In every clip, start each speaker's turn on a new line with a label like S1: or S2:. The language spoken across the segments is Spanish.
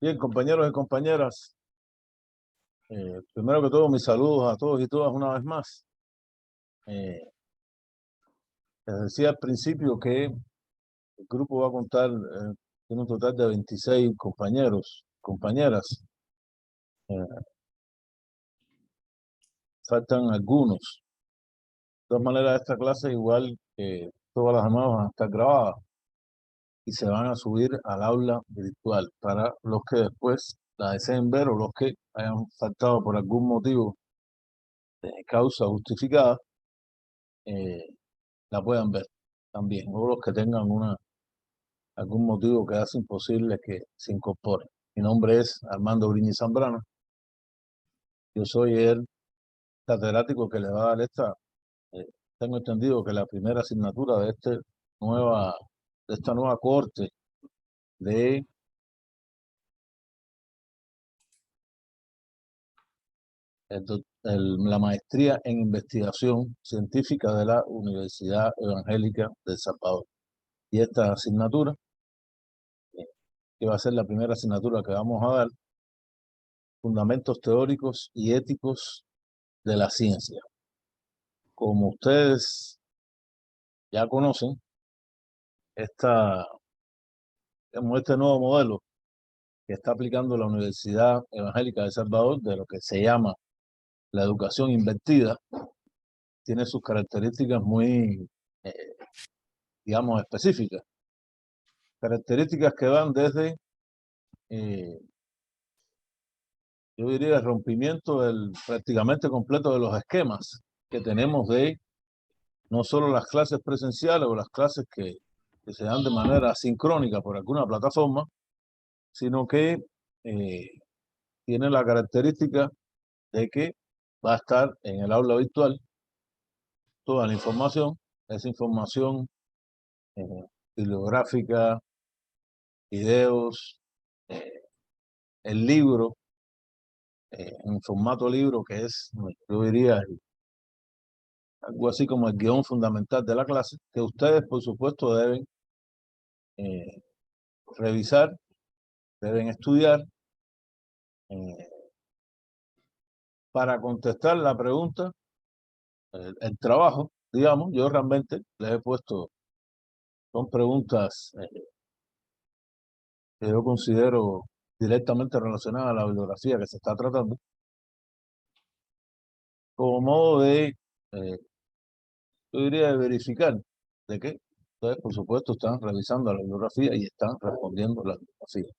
S1: Bien, compañeros y compañeras, primero que todo, mis saludos a todos y todas una vez más. Les decía al principio que el grupo va a contar, tiene un total de 26 compañeros, compañeras. Faltan algunos. De todas maneras, esta clase, igual que todas las demás, van a estar grabadas y se van a subir al aula virtual para los que después la deseen ver o los que hayan faltado por algún motivo de causa justificada. La puedan ver también, o los que tengan algún motivo que hace imposible que se incorporen. Mi nombre es Armando Briñi Zambrano. Yo soy el catedrático que le va a dar tengo entendido que la primera asignatura de esta nueva corte de la maestría en investigación científica de la Universidad Evangélica de El Salvador. Y esta asignatura, que va a ser la primera asignatura que vamos a dar, fundamentos teóricos y éticos de la ciencia. Como ustedes ya conocen, este nuevo modelo que está aplicando la Universidad Evangélica de El Salvador, de lo que se llama la educación invertida, tiene sus características muy, digamos, específicas. Características que van desde, yo diría, el rompimiento prácticamente completo de los esquemas que tenemos de no solo las clases presenciales o las clases que se dan de manera asincrónica por alguna plataforma, sino que tiene la característica de que va a estar en el aula virtual toda la información, esa información eh, bibliográfica, videos, eh, el libro, en formato libro, que es, yo diría, algo así como el guión fundamental de la clase, que ustedes, por supuesto, deben eh, revisar, deben estudiar para contestar la pregunta, el trabajo, digamos. Yo realmente les he puesto, son preguntas que yo considero directamente relacionadas a la bibliografía que se está tratando, como modo yo diría, de verificar de que ustedes, por supuesto, están revisando la bibliografía y están respondiendo la bibliografía.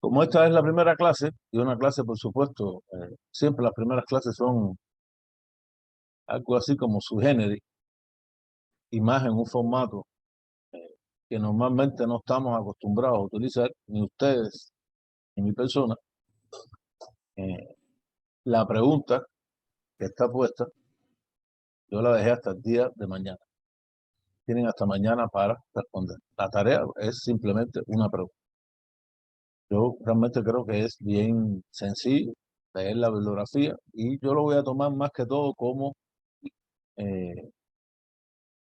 S1: Como esta es la primera clase, y una clase, por supuesto, siempre las primeras clases son algo así como su género, y más en un formato que normalmente no estamos acostumbrados a utilizar, ni ustedes ni mi persona. La pregunta que está puesta, yo la dejé hasta el día de mañana. Tienen hasta mañana para responder. La tarea es simplemente una pregunta. Yo realmente creo que es bien sencillo leer la bibliografía y yo lo voy a tomar más que todo como eh,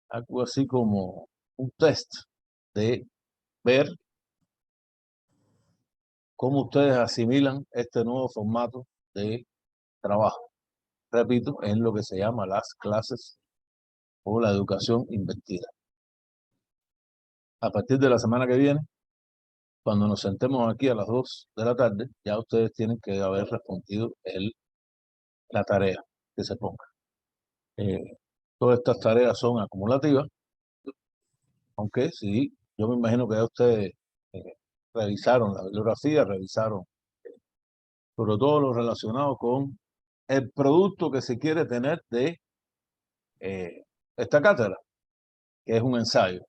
S1: algo así como un test de ver cómo ustedes asimilan este nuevo formato de trabajo. Repito, en lo que se llama las clases o la educación invertida. A partir de la semana que viene, cuando nos sentemos aquí a las 2 de la tarde, ya ustedes tienen que haber respondido la tarea que se ponga. Todas estas tareas son acumulativas, aunque sí, yo me imagino que ya ustedes eh, revisaron la bibliografía, revisaron sobre todo lo relacionado con el producto que se quiere tener de esta cátedra, que es un ensayo.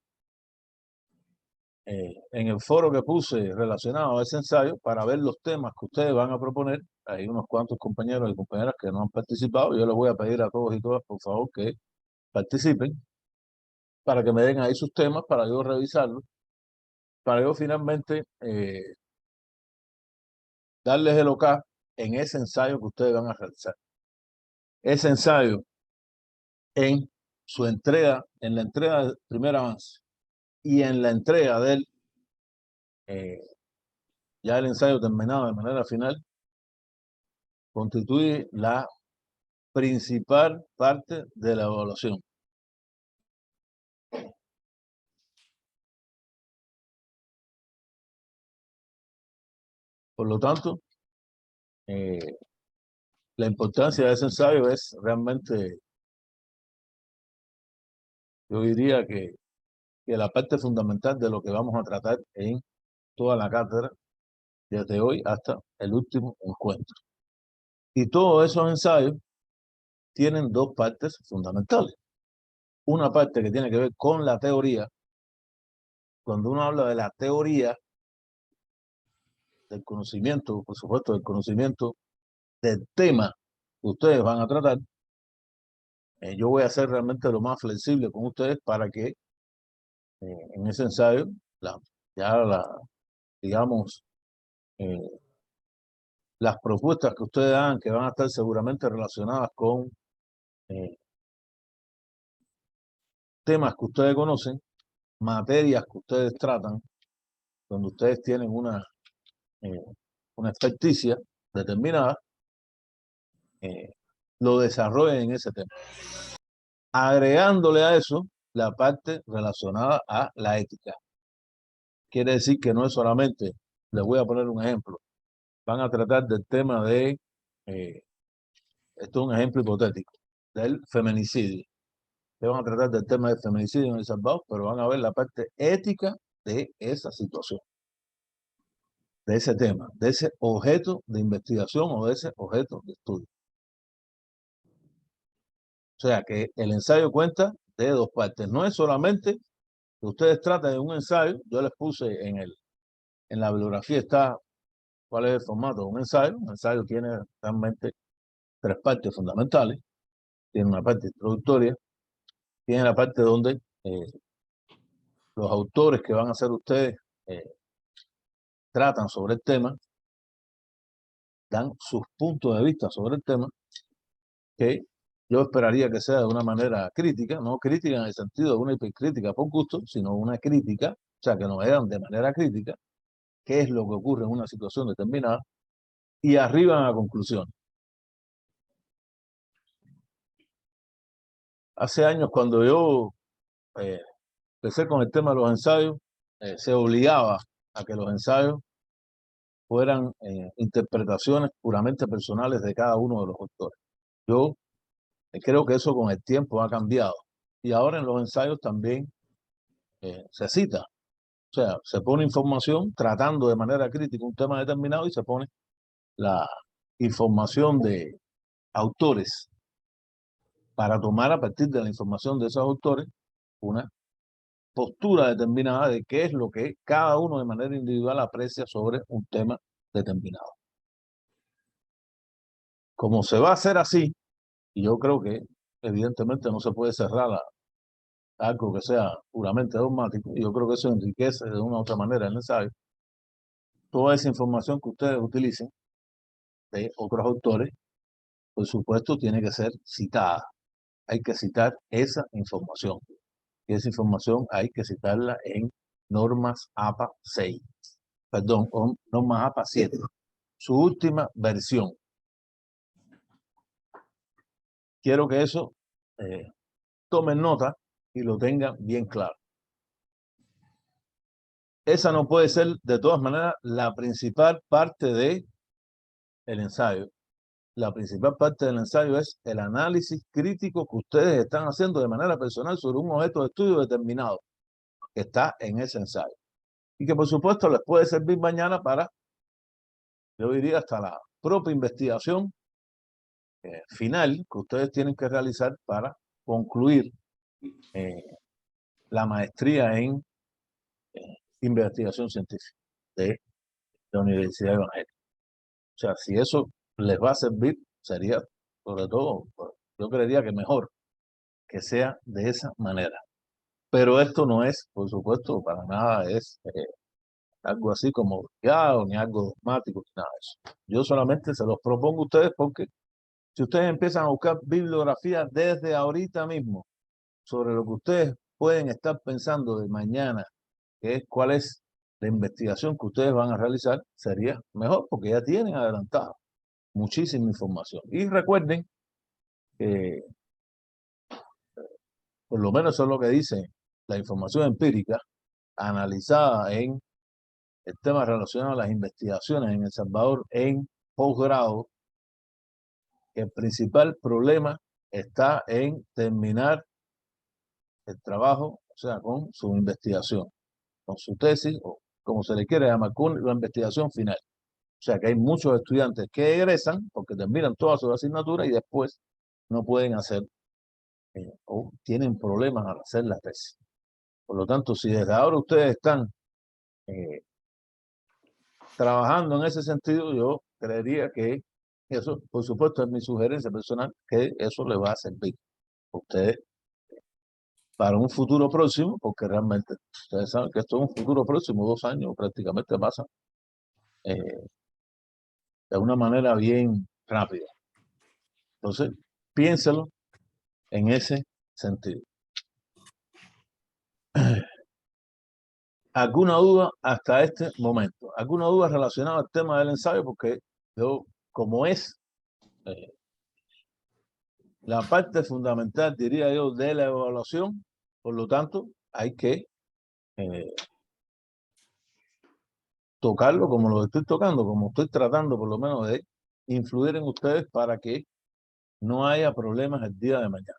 S1: En el foro que puse relacionado a ese ensayo, para ver los temas que ustedes van a proponer, hay unos cuantos compañeros y compañeras que no han participado. Yo les voy a pedir a todos y todas, por favor, que participen para que me den ahí sus temas, para yo revisarlos, para yo finalmente darles el OK en ese ensayo que ustedes van a realizar. Ese ensayo en su entrega, en la entrega del primer avance y en la entrega de ya el ensayo terminado de manera final, constituye la principal parte de la evaluación. Por lo tanto, la importancia de ese ensayo es realmente, yo diría que la parte fundamental de lo que vamos a tratar en toda la cátedra, desde hoy hasta el último encuentro. Y todos esos ensayos tienen dos partes fundamentales. Una parte que tiene que ver con la teoría. Cuando uno habla de la teoría del conocimiento, por supuesto, del conocimiento del tema que ustedes van a tratar, yo voy a ser realmente lo más flexible con ustedes para que en ese ensayo, digamos, las propuestas que ustedes hagan, que van a estar seguramente relacionadas con temas que ustedes conocen, materias que ustedes tratan, donde ustedes tienen una experticia determinada, lo desarrollen en ese tema. Agregándole a eso la parte relacionada a la ética. Quiere decir que no es solamente, les voy a poner un ejemplo, van a tratar del tema de, esto es un ejemplo hipotético, del feminicidio. Que van a tratar del tema del feminicidio en El Salvador, pero van a ver la parte ética de esa situación, de ese tema, de ese objeto de investigación o de ese objeto de estudio. O sea que el ensayo cuenta de dos partes. No es solamente que ustedes traten de un ensayo. Yo les puse en la bibliografía está cuál es el formato de un ensayo. Un ensayo tiene realmente tres partes fundamentales. Tiene una parte introductoria, tiene la parte donde los autores que van a ser ustedes tratan sobre el tema, dan sus puntos de vista sobre el tema, que yo esperaría que sea de una manera crítica, no crítica en el sentido de una hipercrítica por gusto, sino una crítica, o sea, que nos vean de manera crítica qué es lo que ocurre en una situación determinada y arriban a conclusiones. Hace años, cuando yo empecé con el tema de los ensayos, se obligaba a que los ensayos fueran interpretaciones puramente personales de cada uno de los autores. Yo creo que eso con el tiempo ha cambiado. Y ahora en los ensayos también se cita. O sea, se pone información tratando de manera crítica un tema determinado y se pone la información de autores para tomar a partir de la información de esos autores una postura determinada de qué es lo que cada uno de manera individual aprecia sobre un tema determinado. Como se va a hacer así, y yo creo que evidentemente no se puede cerrar algo que sea puramente dogmático, y yo creo que eso enriquece de una u otra manera el ensayo, toda esa información que ustedes utilicen de otros autores, por supuesto, tiene que ser citada. Hay que citar esa información. Y esa información hay que citarla en normas APA 6. Perdón, normas APA 7. Su última versión. Quiero que eso tomen nota y lo tengan bien claro. Esa no puede ser, de todas maneras, la principal parte del ensayo. La principal parte del ensayo es el análisis crítico que ustedes están haciendo de manera personal sobre un objeto de estudio determinado que está en ese ensayo. Y que por supuesto les puede servir mañana para, yo diría, hasta la propia investigación final que ustedes tienen que realizar para concluir la maestría en investigación científica de la Universidad Evangélica. O sea, si eso les va a servir, sería, sobre todo, yo creería que mejor que sea de esa manera. Pero esto no es, por supuesto, para nada es algo así como obligado, ni algo dogmático, ni nada de eso. Yo solamente se los propongo a ustedes porque si ustedes empiezan a buscar bibliografía desde ahorita mismo sobre lo que ustedes pueden estar pensando de mañana, que es cuál es la investigación que ustedes van a realizar sería mejor porque ya tienen adelantado muchísima información. Y recuerden que por lo menos eso es lo que dice la información empírica analizada en el tema relacionado a las investigaciones en El Salvador en posgrado, que el principal problema está en terminar el trabajo, o sea, con su investigación, con su tesis, o como se le quiere llamar, con la investigación final. O sea, que hay muchos estudiantes que egresan porque terminan todas sus asignaturas y después no pueden hacer o tienen problemas al hacer la tesis. Por lo tanto, si desde ahora ustedes están trabajando en ese sentido, yo creería que eso, por supuesto, es mi sugerencia personal, que eso le va a servir a ustedes para un futuro próximo, porque realmente ustedes saben que esto es un futuro próximo, 2 años prácticamente pasa de una manera bien rápida. Entonces, piénselo en ese sentido. ¿Alguna duda hasta este momento? ¿Alguna duda relacionada al tema del ensayo? Porque yo, como es la parte fundamental, diría yo, de la evaluación, por lo tanto, hay que tocarlo como lo estoy tocando, como estoy tratando por lo menos de influir en ustedes para que no haya problemas el día de mañana.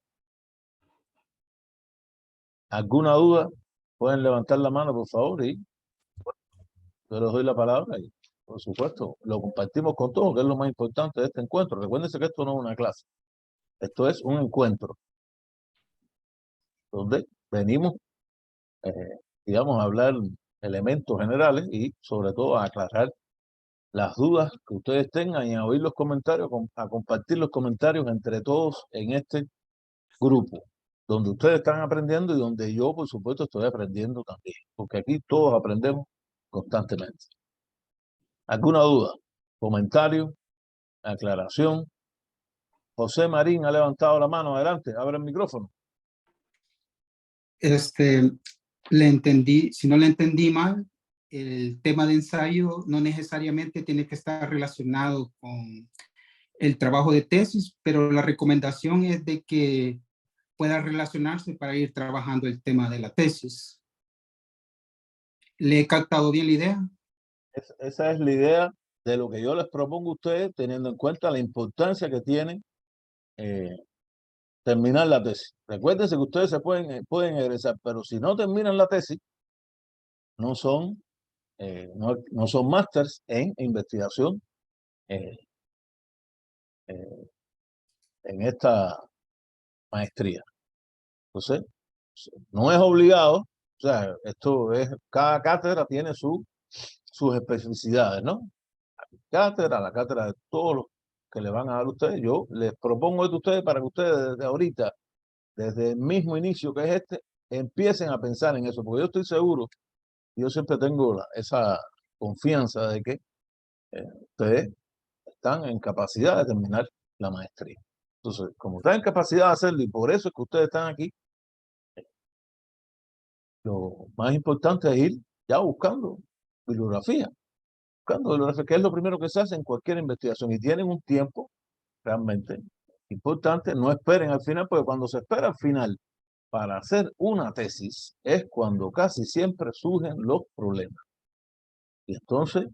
S1: ¿Alguna duda? Pueden levantar la mano, por favor, y yo les doy la palabra y, por supuesto, lo compartimos con todos, que es lo más importante de este encuentro. Recuérdense que esto no es una clase, esto es un encuentro donde venimos, digamos, a hablar elementos generales y, sobre todo, a aclarar las dudas que ustedes tengan y a oír los comentarios, a compartir los comentarios entre todos en este grupo, donde ustedes están aprendiendo y donde yo, por supuesto, estoy aprendiendo también, porque aquí todos aprendemos constantemente. ¿Alguna duda? ¿Comentario? ¿Aclaración? José Marín ha levantado la mano. Adelante, abre el micrófono.
S2: Le entendí, si no le entendí mal, el tema de ensayo no necesariamente tiene que estar relacionado con el trabajo de tesis, pero la recomendación es de que pueda relacionarse para ir trabajando el tema de la tesis. ¿Le he captado bien la idea?
S1: Esa es la idea de lo que yo les propongo a ustedes, teniendo en cuenta la importancia que tiene terminar la tesis. Recuérdense que ustedes se pueden egresar, pero si no terminan la tesis, no son, no son másters en investigación en esta maestría. Entonces, no es obligado, o sea, esto es, cada cátedra tiene sus especificidades, ¿no? La cátedra de todos los que le van a dar a ustedes. Yo les propongo esto a ustedes para que ustedes desde ahorita, desde el mismo inicio que es este, empiecen a pensar en eso, porque yo estoy seguro, yo siempre tengo esa confianza de que ustedes están en capacidad de terminar la maestría. Entonces, como están en capacidad de hacerlo y por eso es que ustedes están aquí, lo más importante es ir ya buscando bibliografía, que es lo primero que se hace en cualquier investigación y tienen un tiempo realmente importante. No esperen al final, porque cuando se espera al final para hacer una tesis es cuando casi siempre surgen los problemas. Y entonces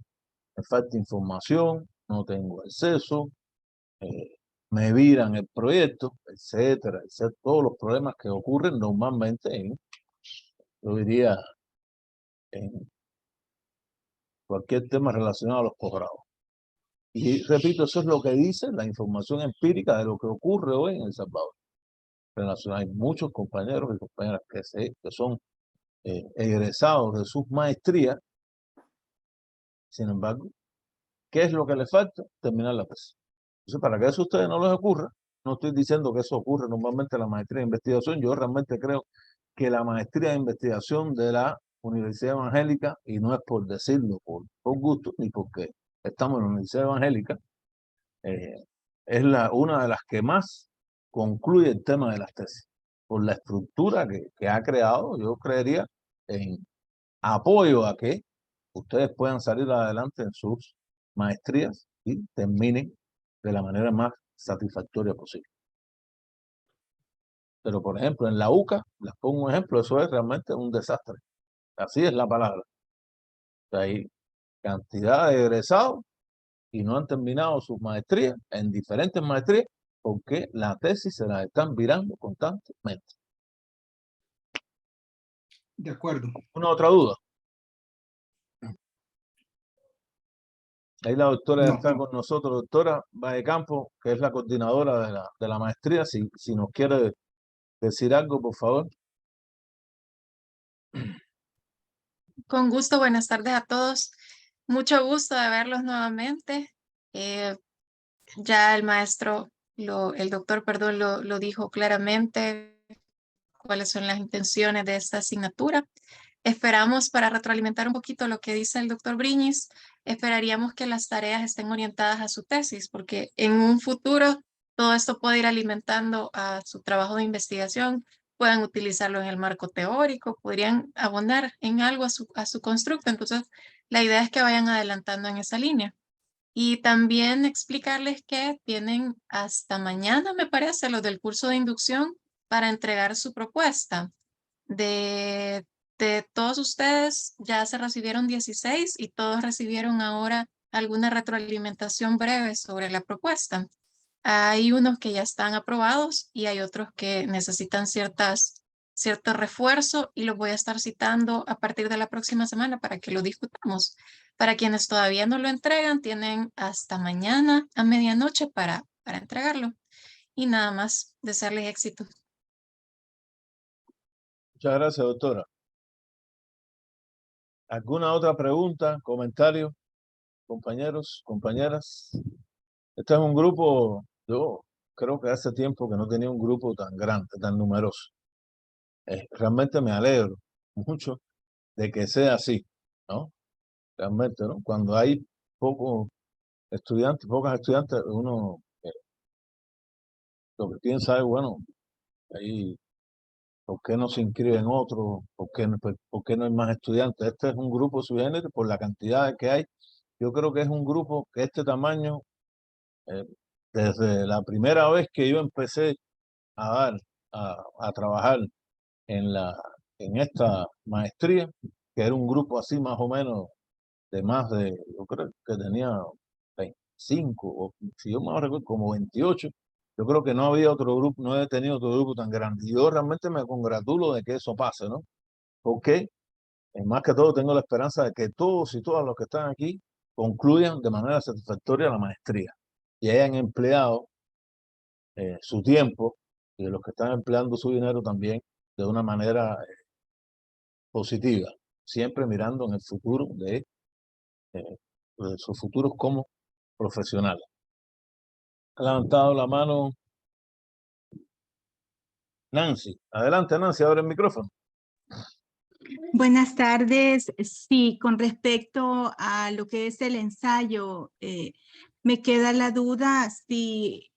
S1: me falta información, no tengo acceso, me viran el proyecto, etcétera, etcétera. Todos los problemas que ocurren normalmente en, yo diría, en cualquier tema relacionado a los posgrados. Y repito, eso es lo que dice la información empírica de lo que ocurre hoy en El Salvador. Hay muchos compañeros y compañeras que son egresados de sus maestrías. Sin embargo, ¿qué es lo que les falta? Terminar la tesis. Entonces, para que eso a ustedes no les ocurra, no estoy diciendo que eso ocurre normalmente en la maestría de investigación. Yo realmente creo que la maestría de investigación de la Universidad Evangélica, y no es por decirlo por gusto, ni porque estamos en la Universidad Evangélica, es una de las que más concluye el tema de las tesis, por la estructura que ha creado. Yo creería en apoyo a que ustedes puedan salir adelante en sus maestrías y terminen de la manera más satisfactoria posible. Pero, por ejemplo, en la UCA, les pongo un ejemplo, eso es realmente un desastre. Así es la palabra. Hay cantidad de egresados y no han terminado sus maestrías, en diferentes maestrías, porque la tesis se las están virando constantemente.
S2: De acuerdo.
S1: ¿Una otra duda? Ahí la doctora
S2: No.
S1: está con nosotros, doctora Vallecampo, que es la coordinadora de la maestría. Si nos quiere decir algo, por favor.
S3: Con gusto, buenas tardes a todos. Mucho gusto de verlos nuevamente. Ya el maestro, el doctor, perdón, lo dijo claramente cuáles son las intenciones de esta asignatura. Esperamos, para retroalimentar un poquito lo que dice el doctor Briñis, esperaríamos que las tareas estén orientadas a su tesis, porque en un futuro todo esto puede ir alimentando a su trabajo de investigación, puedan utilizarlo en el marco teórico, podrían abonar en algo a su constructo. Entonces, la idea es que vayan adelantando en esa línea. Y también explicarles que tienen hasta mañana, me parece, los del curso de inducción para entregar su propuesta. De todos ustedes ya se recibieron 16 y todos recibieron ahora alguna retroalimentación breve sobre la propuesta. Hay unos que ya están aprobados y hay otros que necesitan cierto refuerzo, y los voy a estar citando a partir de la próxima semana para que lo discutamos. Para quienes todavía no lo entregan, tienen hasta mañana a medianoche para entregarlo. Y nada más, desearles éxito.
S1: Muchas gracias, doctora. ¿Alguna otra pregunta, comentario, compañeros, compañeras? Este es un grupo, yo creo que hace tiempo que no tenía un grupo tan grande, tan numeroso. Realmente me alegro mucho de que sea así, ¿no? Realmente, ¿no? Cuando hay pocos estudiantes, pocas estudiantes, uno lo que piensa es, bueno, ahí, ¿por qué no se inscriben otros? ¿Por qué no hay más estudiantes? Este es un grupo subgénero por la cantidad que hay. Yo creo que es un grupo que este tamaño, eh, desde la primera vez que yo empecé a trabajar en esta maestría, que era un grupo así más o menos yo creo que tenía 25, o si yo me recuerdo, como 28. Yo creo que no había otro grupo, no he tenido otro grupo tan grande. Y yo realmente me congratulo de que eso pase, ¿no? Porque, más que todo, tengo la esperanza de que todos y todas los que están aquí concluyan de manera satisfactoria la maestría y hayan empleado su tiempo, y los que están empleando su dinero también de una manera positiva, siempre mirando en el futuro eh, de sus futuros como profesionales. Ha levantado la mano Nancy. Adelante, Nancy, abre el micrófono.
S4: Buenas tardes. Sí, con respecto a lo que es el ensayo, me queda la duda si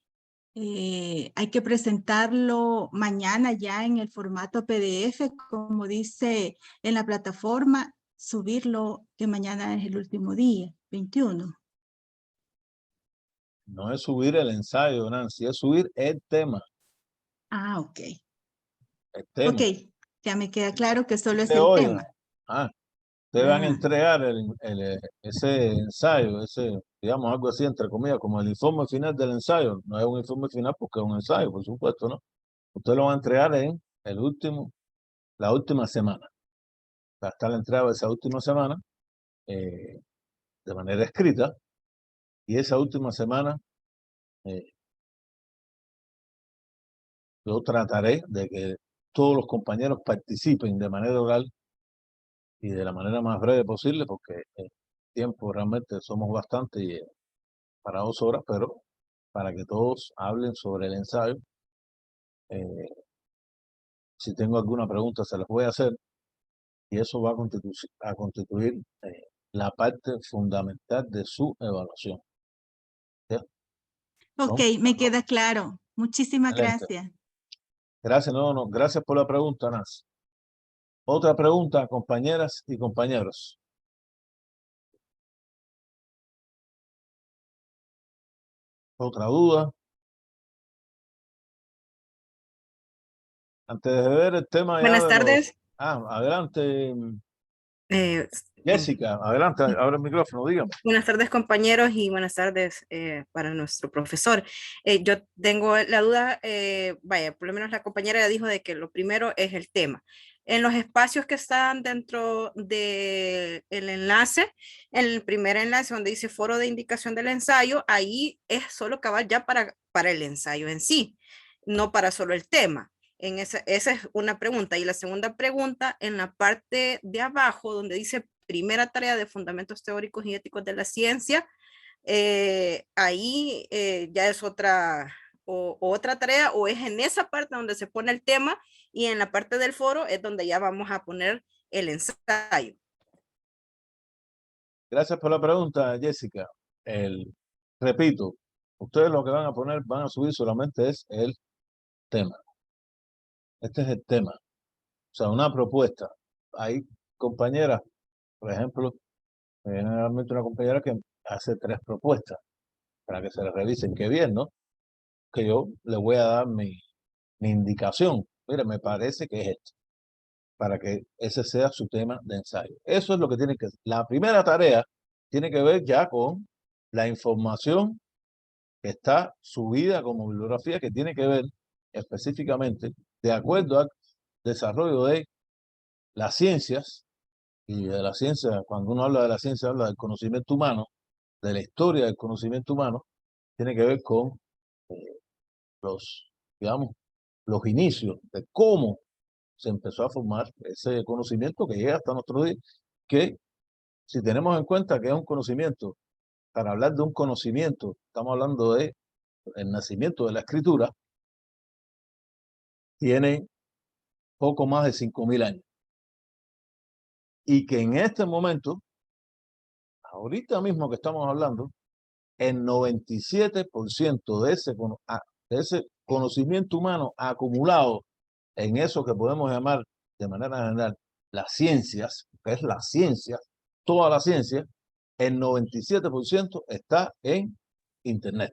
S4: hay que presentarlo mañana ya en el formato PDF, como dice en la plataforma, subirlo, que mañana es el último día, 21.
S1: No es subir el ensayo, Nancy, es subir el tema.
S4: Ah, ok.
S1: El tema.
S4: Ok, ya me queda claro que solo es
S1: De
S4: el
S1: hoy,
S4: tema.
S1: ustedes van a entregar ese ensayo, digamos, algo así, entre comillas, como el informe final del ensayo. No es un informe final porque es un ensayo, por supuesto, ¿no? Ustedes lo van a entregar en la última semana. Va a estar la entrega de esa última semana de manera escrita, y esa última semana yo trataré de que todos los compañeros participen de manera oral y de la manera más breve posible, porque tiempo realmente somos bastante y para 2 horas, pero para que todos hablen sobre el ensayo. Si tengo alguna pregunta se las voy a hacer, y eso va a constituir la parte fundamental de su evaluación. ¿Ya?
S4: Ok,
S1: ¿No?
S4: me queda claro. Muchísimas
S1: Excelente.
S4: gracias.
S1: Gracias, no, gracias por la pregunta, Nancy. Otra pregunta, compañeras y compañeros. ¿Otra duda? Antes de ver el tema ya
S5: Buenas
S1: de
S5: tardes.
S1: adelante,
S5: eh,
S1: Jessica, adelante, abre el micrófono, dígame.
S5: Buenas tardes, compañeros, y buenas tardes para nuestro profesor. Yo tengo la duda, vaya, por lo menos la compañera ya dijo de que lo primero es el tema. En los espacios que están dentro del enlace, en el primer enlace donde dice foro de indicación del ensayo, ahí es solo cabal ya para el ensayo en sí, no para solo el tema. Esa es una pregunta. Y la segunda pregunta, en la parte de abajo donde dice primera tarea de fundamentos teóricos y éticos de la ciencia, ahí ya es otra tarea, o es en esa parte donde se pone el tema, y en la parte del foro es donde ya vamos a poner el ensayo.
S1: Gracias por la pregunta, Jessica. Repito, ustedes lo que van a subir solamente es el tema. Este es el tema. O sea, una propuesta. Hay compañeras, por ejemplo, generalmente una compañera que hace 3 propuestas para que se les revisen. Qué bien, ¿no? Que yo le voy a dar mi indicación. Mire, me parece que es esto, para que ese sea su tema de ensayo. Eso es lo que tiene que ser. La primera tarea tiene que ver ya con la información que está subida como bibliografía, que tiene que ver específicamente de acuerdo al desarrollo de las ciencias. Y de la ciencia, cuando uno habla de la ciencia, habla del conocimiento humano, de la historia del conocimiento humano, tiene que ver con digamos, los inicios de cómo se empezó a formar ese conocimiento que llega hasta nuestros días, que si tenemos en cuenta que es un conocimiento, para hablar de un conocimiento, estamos hablando de el nacimiento de la escritura, tiene poco más de 5.000 años. Y que en este momento, ahorita mismo que estamos hablando, el 97% de ese conocimiento humano acumulado en eso que podemos llamar de manera general las ciencias, que es la ciencia, toda la ciencia, el 97% está en Internet.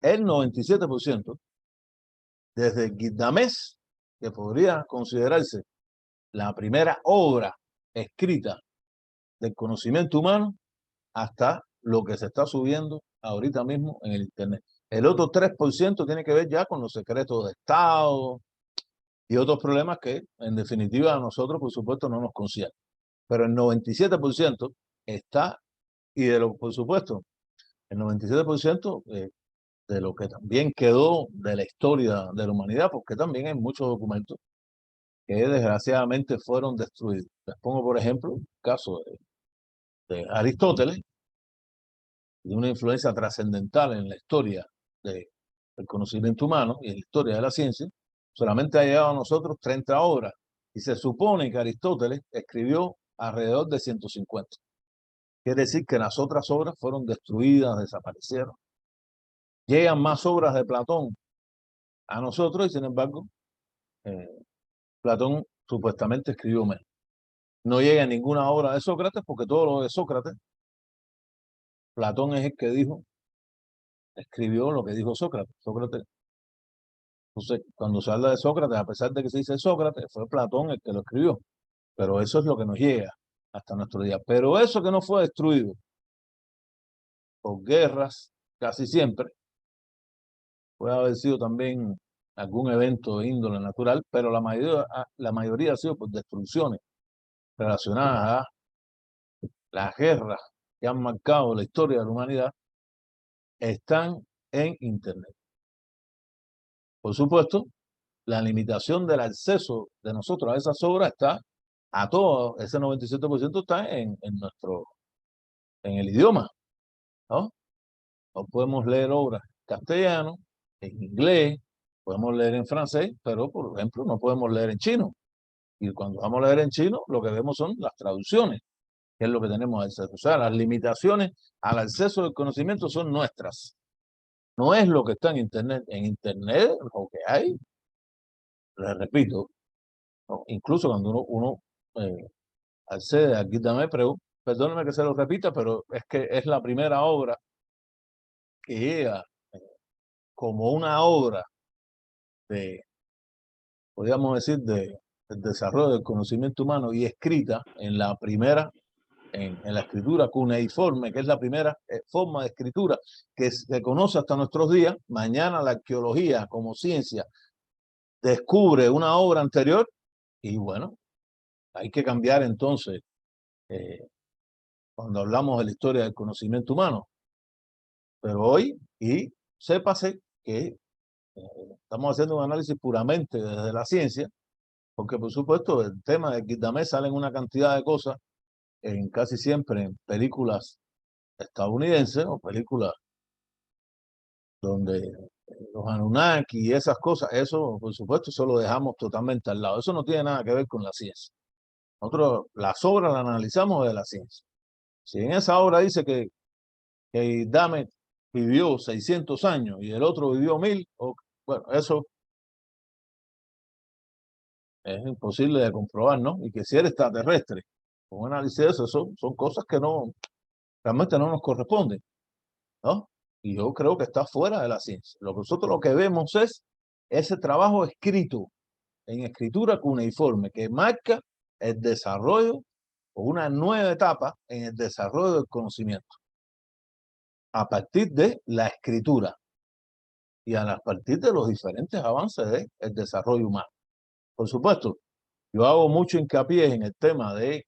S1: El 97%, desde Gilgamesh, que podría considerarse la primera obra escrita del conocimiento humano, hasta lo que se está subiendo ahorita mismo en el Internet. El otro 3% tiene que ver ya con los secretos de Estado y otros problemas que, en definitiva, a nosotros, por supuesto, no nos conciernen. Pero el 97% está, y por supuesto, el 97% de lo que también quedó de la historia de la humanidad, porque también hay muchos documentos que desgraciadamente fueron destruidos. Les pongo, por ejemplo, el caso de Aristóteles, de una influencia trascendental en la historia del conocimiento humano y en la historia de la ciencia. Solamente ha llegado a nosotros 30 obras, y se supone que Aristóteles escribió alrededor de 150. Quiere decir que las otras obras fueron destruidas, desaparecieron. Llegan más obras de Platón a nosotros y, sin embargo, Platón supuestamente escribió menos. No llega ninguna obra de Sócrates, porque todo lo de Sócrates, Platón es el que escribió lo que dijo Sócrates. Entonces, cuando se habla de Sócrates, a pesar de que se dice Sócrates, fue Platón el que lo escribió. Pero eso es lo que nos llega hasta nuestro día. Pero eso que no fue destruido por guerras, casi siempre, puede haber sido también algún evento de índole natural, pero la mayoría ha sido por destrucciones relacionadas a las guerras que han marcado la historia de la humanidad, están en Internet. Por supuesto, la limitación del acceso de nosotros a esas obras está a todo, ese 97% está en el idioma, ¿no? No podemos leer obras en castellano, en inglés, podemos leer en francés, pero por ejemplo no podemos leer en chino. Y cuando vamos a leer en chino, lo que vemos son las traducciones, que es lo que tenemos acceso. O sea, las limitaciones al acceso del conocimiento son nuestras. No es lo que está en Internet. En Internet, lo que hay, les repito, ¿no? Incluso cuando uno accede a Gitame, perdóneme que se lo repita, pero es que es la primera obra que llega como una obra de, podríamos decir, del desarrollo del conocimiento humano y escrita en la primera, en la escritura cuneiforme, que es la primera forma de escritura que se conoce hasta nuestros días. Mañana la arqueología como ciencia descubre una obra anterior y bueno, hay que cambiar entonces cuando hablamos de la historia del conocimiento humano. Pero hoy, y sépase que estamos haciendo un análisis puramente desde la ciencia, porque por supuesto el tema de Gilgamesh salen una cantidad de cosas en casi siempre en películas estadounidenses o películas donde los Anunnaki y esas cosas, eso por supuesto eso lo dejamos totalmente al lado. Eso no tiene nada que ver con la ciencia. Nosotros las obras las analizamos de la ciencia. Si en esa obra dice que Gilgamesh vivió 600 años y el otro vivió 1000, bueno, eso es imposible de comprobar, ¿no? Y que si eres extraterrestre, con un análisis de eso, son cosas que no, realmente no nos corresponden, ¿no? Y yo creo que está fuera de la ciencia. Nosotros lo que vemos es ese trabajo escrito, en escritura cuneiforme, que marca el desarrollo o una nueva etapa en el desarrollo del conocimiento, a partir de la escritura y a partir de los diferentes avances del desarrollo humano. Por supuesto, yo hago mucho hincapié en el tema de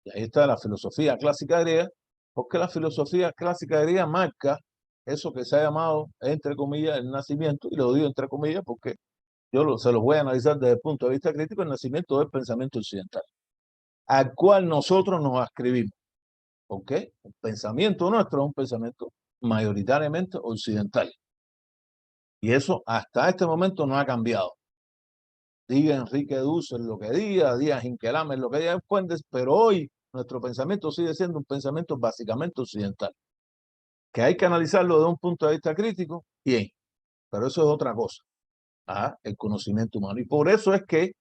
S1: y ahí está la filosofía clásica griega, porque la filosofía clásica griega marca eso que se ha llamado, entre comillas, el nacimiento, y lo digo entre comillas porque yo se los voy a analizar desde el punto de vista crítico, el nacimiento del pensamiento occidental, al cual nosotros nos ascribimos. ¿Ok? El pensamiento nuestro es un pensamiento mayoritariamente occidental. Y eso hasta este momento no ha cambiado. Diga Enrique Dussel lo que diga Hinkelhammer lo que diga Fuentes, pero hoy nuestro pensamiento sigue siendo un pensamiento básicamente occidental. Que hay que analizarlo desde un punto de vista crítico, bien, pero eso es otra cosa. El conocimiento humano. Y por eso es que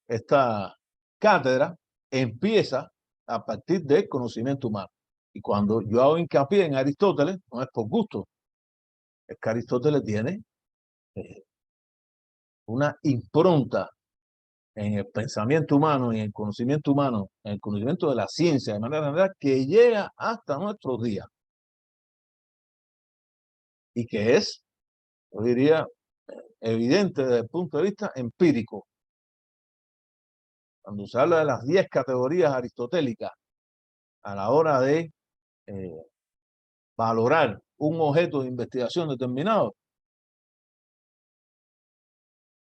S1: esta cátedra empieza a partir del conocimiento humano. Y cuando yo hago hincapié en Aristóteles, no es por gusto, es que Aristóteles tiene una impronta en el pensamiento humano y en el conocimiento humano, en el conocimiento de la ciencia de manera general, que llega hasta nuestros días. Y que es, yo diría, evidente desde el punto de vista empírico. Cuando se habla de las 10 categorías aristotélicas a la hora de valorar un objeto de investigación determinado,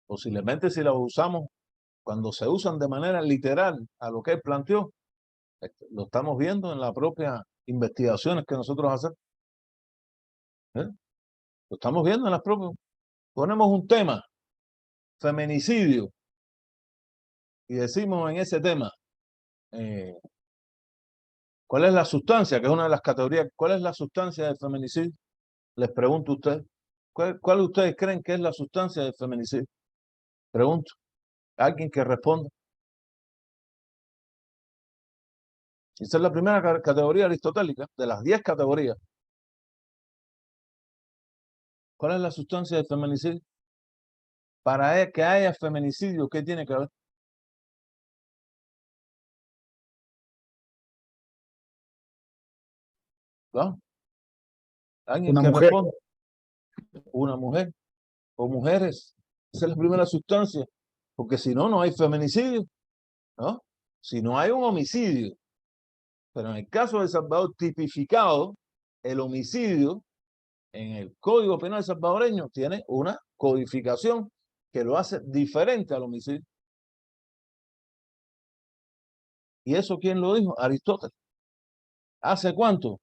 S1: posiblemente si las usamos, cuando se usan de manera literal a lo que él planteó, lo estamos viendo en las propias investigaciones que nosotros hacemos. Lo estamos viendo en las propias. Ponemos un tema, feminicidio, y decimos en ese tema, ¿cuál es la sustancia? Que es una de las categorías. ¿Cuál es la sustancia del feminicidio? Les pregunto a ustedes. ¿Cuál de ustedes creen que es la sustancia del feminicidio? Pregunto. Alguien que responda. Esa es la primera categoría aristotélica, de las 10 categorías. ¿Cuál es la sustancia del feminicidio? Para que haya feminicidio, ¿qué tiene que haber? ¿No? Alguien
S6: Una
S1: que
S6: mujer.
S1: responda. Una mujer o mujeres. Esa es la primera sustancia. Porque si no, no hay feminicidio, ¿no? Si no hay un homicidio. Pero en el caso de El Salvador, tipificado, el homicidio en el Código Penal salvadoreño tiene una codificación que lo hace diferente al homicidio. ¿Y eso quién lo dijo? Aristóteles. ¿Hace cuánto?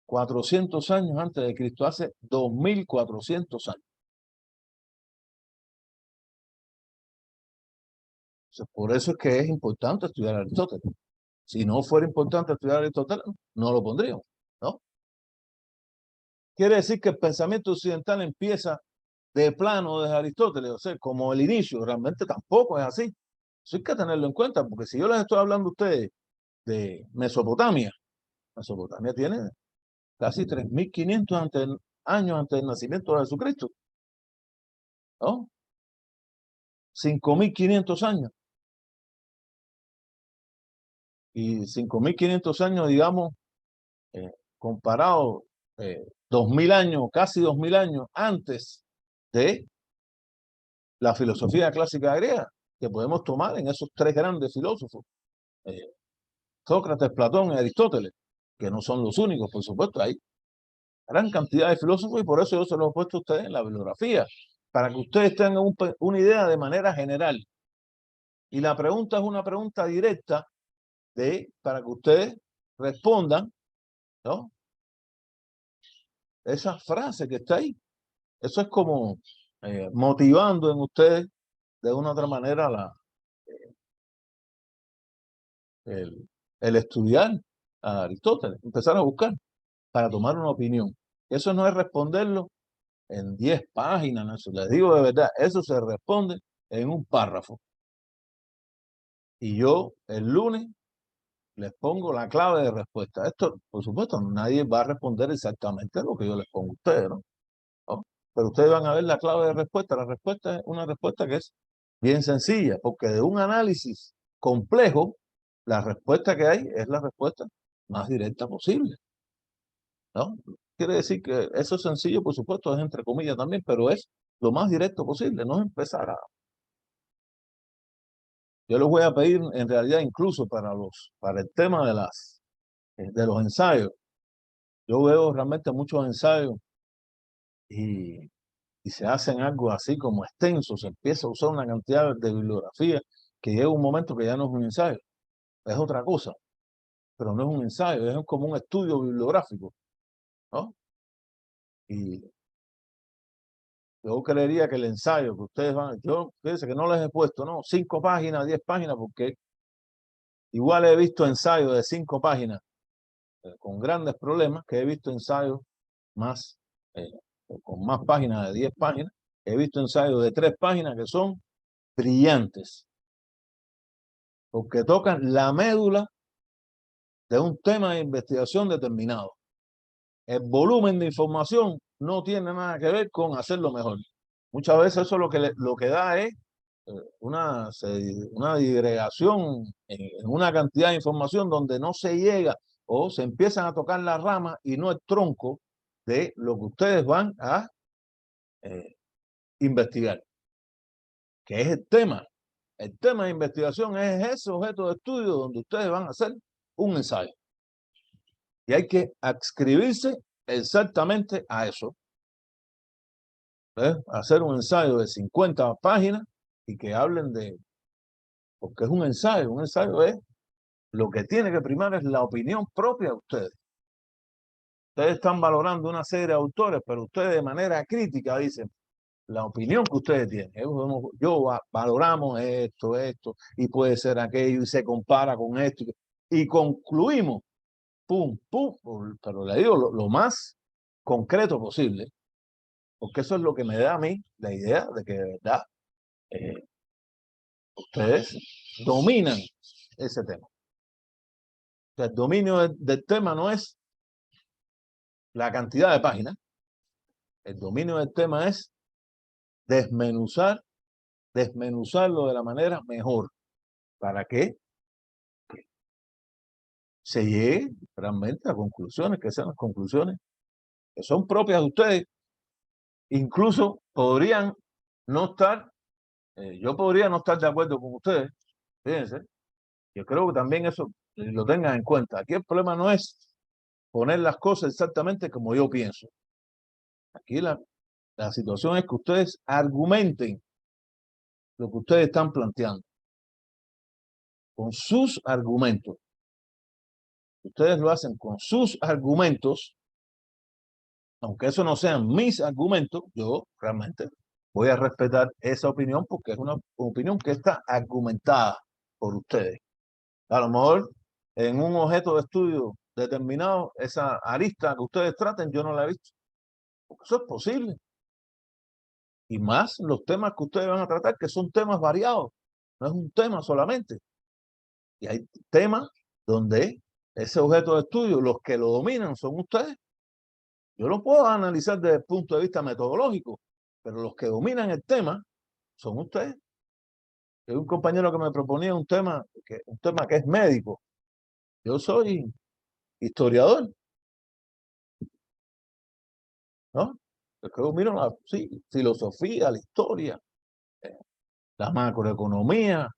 S1: 400 años antes de Cristo, hace 2400 años. Entonces, por eso es que es importante estudiar a Aristóteles. Si no fuera importante estudiar a Aristóteles, no lo pondríamos, ¿no? Quiere decir que el pensamiento occidental empieza de plano desde Aristóteles, o sea, como el inicio, realmente tampoco es así. Eso hay que tenerlo en cuenta, porque si yo les estoy hablando a ustedes de Mesopotamia. Mesopotamia tiene casi 3.500 años antes del nacimiento de Jesucristo, ¿no? 5.500 años. Y 5.500 años, digamos, comparado 2.000 años, casi 2.000 años antes de la filosofía clásica griega, que podemos tomar en esos tres grandes filósofos, Sócrates, Platón y Aristóteles, que no son los únicos, por supuesto, hay gran cantidad de filósofos y por eso yo se los he puesto a ustedes en la bibliografía, para que ustedes tengan una idea de manera general. Y la pregunta es una pregunta directa para que ustedes respondan, ¿no? Esa frase que está ahí. Eso es como motivando en ustedes de una u otra manera el estudiar a Aristóteles, empezar a buscar para tomar una opinión. Eso no es responderlo en 10 páginas, no, eso les digo de verdad, eso se responde en un párrafo. Y yo el lunes les pongo la clave de respuesta. Esto, por supuesto, nadie va a responder exactamente lo que yo les pongo a ustedes, ¿no? Pero ustedes van a ver la clave de respuesta. La respuesta es una respuesta que es bien sencilla, porque de un análisis complejo, la respuesta que hay es la respuesta más directa posible, ¿no? Quiere decir que eso es sencillo, por supuesto, es entre comillas también, pero es lo más directo posible, no es empezar a... Yo les voy a pedir, en realidad, incluso para el tema de los ensayos. Yo veo realmente muchos ensayos y se hacen algo así como extenso, se empieza a usar una cantidad de bibliografía que llega un momento que ya no es un ensayo, es otra cosa, pero no es un ensayo, es como un estudio bibliográfico, ¿no? Y yo creería que el ensayo que ustedes fíjense que no les he puesto, ¿no? 5 páginas, 10 páginas, porque igual he visto ensayos de 5 páginas con grandes problemas, que he visto ensayos más, con más páginas de 10 páginas, he visto ensayos de 3 páginas que son brillantes, porque tocan la médula de un tema de investigación determinado. El volumen de información no tiene nada que ver con hacerlo mejor. Muchas veces eso lo que da es una digregación en una cantidad de información donde no se llega o se empiezan a tocar las ramas y no el tronco de lo que ustedes van a investigar, que es el tema. El tema de investigación es ese objeto de estudio donde ustedes van a hacer un ensayo. Y hay que adscribirse exactamente a eso. Hacer un ensayo de 50 páginas y que hablen porque es un ensayo es, lo que tiene que primar es la opinión propia de ustedes. Ustedes están valorando una serie de autores, pero ustedes de manera crítica dicen la opinión que ustedes tienen. Valoramos esto, y puede ser aquello, y se compara con esto, y concluimos, pum, pero le digo lo más concreto posible, porque eso es lo que me da a mí la idea de que de verdad ustedes dominan ese tema. O sea, el dominio del tema no es la cantidad de páginas, el dominio del tema es desmenuzarlo de la manera mejor para que se llegue realmente a conclusiones que sean las conclusiones que son propias de ustedes. Incluso podrían no estar, yo podría no estar de acuerdo con ustedes, fíjense, yo creo que también eso lo tengan en cuenta. Aquí el problema no es poner las cosas exactamente como yo pienso. Aquí la situación es que ustedes argumenten lo que ustedes están planteando con sus argumentos. Ustedes lo hacen con sus argumentos, aunque eso no sean mis argumentos, yo realmente voy a respetar esa opinión porque es una opinión que está argumentada por ustedes. A lo mejor en un objeto de estudio determinado, esa arista que ustedes traten, yo no la he visto. Porque eso es posible. Y más los temas que ustedes van a tratar, que son temas variados. No es un tema solamente. Y hay temas donde ese objeto de estudio, los que lo dominan son ustedes. Yo lo puedo analizar desde el punto de vista metodológico, pero los que dominan el tema son ustedes. Hay un compañero que me proponía un tema que es médico. Yo soy historiador, ¿no? Es que domino la filosofía, la historia, la macroeconomía,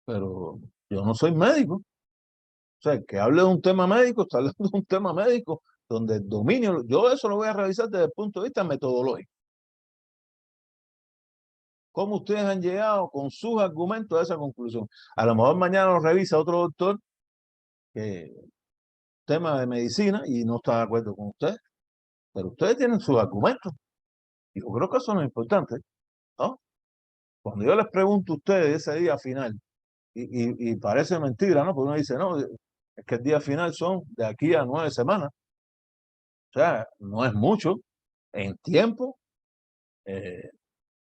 S1: pero yo no soy médico. O sea, el que hable de un tema médico, está hablando de un tema médico donde el dominio, yo eso lo voy a revisar desde el punto de vista metodológico. ¿Cómo ustedes han llegado con sus argumentos a esa conclusión? A lo mejor mañana lo revisa otro doctor que tema de medicina y no está de acuerdo con ustedes, pero ustedes tienen sus argumentos. Y yo creo que eso no es importante, ¿no? Cuando yo les pregunto a ustedes ese día final, y parece mentira, ¿no? Porque uno dice, no, es que el día final son de aquí a 9 semanas. O sea, no es mucho en tiempo.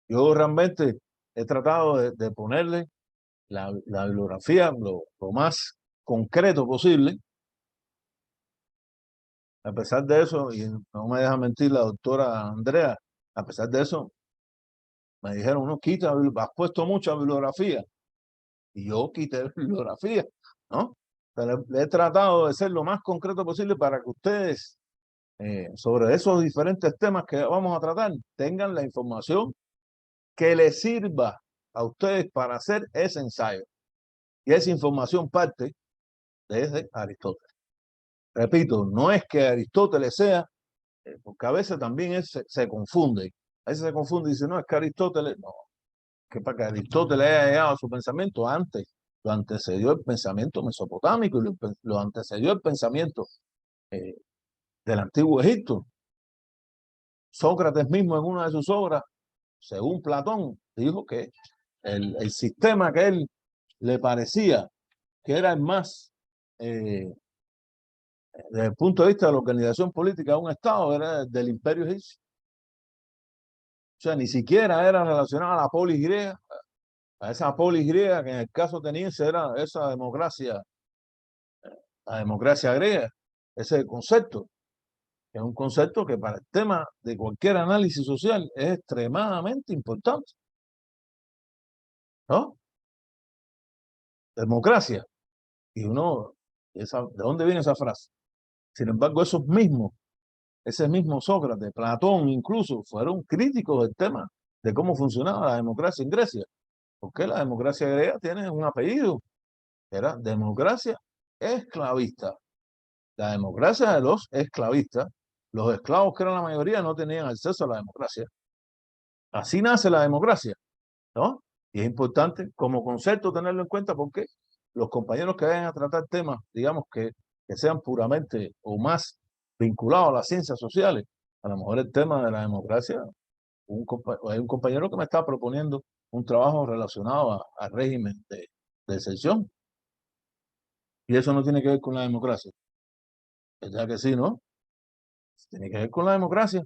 S1: Yo realmente he tratado de ponerle la bibliografía lo más concreto posible. A pesar de eso, y no me deja mentir la doctora Andrea, a pesar de eso, me dijeron, no, quita, has puesto mucha bibliografía. Y yo quité bibliografía, ¿no? Pero le he tratado de ser lo más concreto posible para que ustedes, sobre esos diferentes temas que vamos a tratar, tengan la información que les sirva a ustedes para hacer ese ensayo. Y esa información parte desde Aristóteles. Repito, no es que Aristóteles sea, porque a veces también se confunde. A veces se confunde y dice, no, es que Aristóteles, no, que para que Aristóteles haya llegado a su pensamiento antes, lo antecedió el pensamiento mesopotámico y lo antecedió el pensamiento del antiguo Egipto. Sócrates mismo en una de sus obras, según Platón, dijo que el sistema que él le parecía que era el más, desde el punto de vista de la organización política de un Estado, era el del Imperio Egipcio. O sea, ni siquiera era relacionado a la polis griega, a esa polis griega que en el caso ateniense era esa democracia, la democracia griega, ese concepto, que es un concepto que para el tema de cualquier análisis social es extremadamente importante, ¿no? Democracia. Y uno, ¿de dónde viene esa frase? Sin embargo, ese mismo Sócrates, Platón incluso, fueron críticos del tema de cómo funcionaba la democracia en Grecia. Porque la democracia griega tiene un apellido, era democracia esclavista. La democracia de los esclavistas, los esclavos que eran la mayoría no tenían acceso a la democracia. Así nace la democracia, ¿no? Y es importante como concepto tenerlo en cuenta porque los compañeros que vayan a tratar temas, digamos que sean puramente o más vinculados a las ciencias sociales, a lo mejor el tema de la democracia, hay un compañero que me está proponiendo un trabajo relacionado al régimen de excepción. Y eso no tiene que ver con la democracia. ¿Verdad que sí, no? Tiene que ver con la democracia.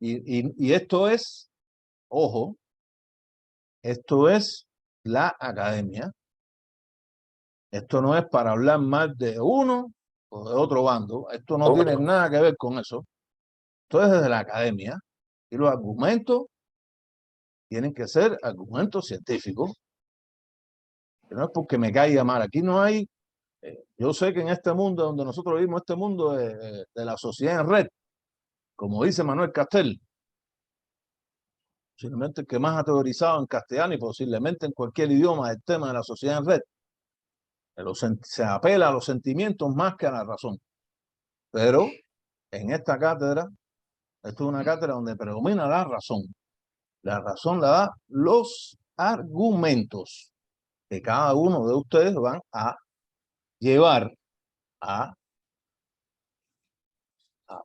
S1: Y esto es, ojo, esto es la academia. Esto no es para hablar más de uno o de otro bando. Esto no tiene nada que ver con eso. Esto es desde la academia. Y los argumentos tienen que ser argumentos científicos. No es porque me caiga mal. Aquí no hay... yo sé que en este mundo donde nosotros vivimos, este mundo de la sociedad en red, como dice Manuel Castel, posiblemente el que más ha teorizado en castellano y posiblemente en cualquier idioma el tema de la sociedad en red, se apela a los sentimientos más que a la razón. Pero en esta cátedra, esto es una cátedra donde predomina la razón. La razón la da los argumentos que cada uno de ustedes van a llevar a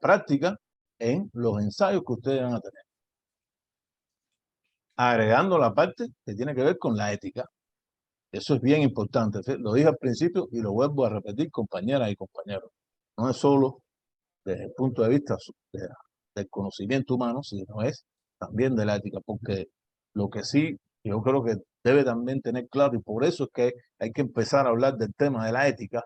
S1: práctica en los ensayos que ustedes van a tener. Agregando la parte que tiene que ver con la ética. Eso es bien importante. Lo dije al principio y lo vuelvo a repetir, compañeras y compañeros. No es solo desde el punto de vista del conocimiento humano, sino es también de la ética, porque lo que sí yo creo que debe también tener claro, y por eso es que hay que empezar a hablar del tema de la ética,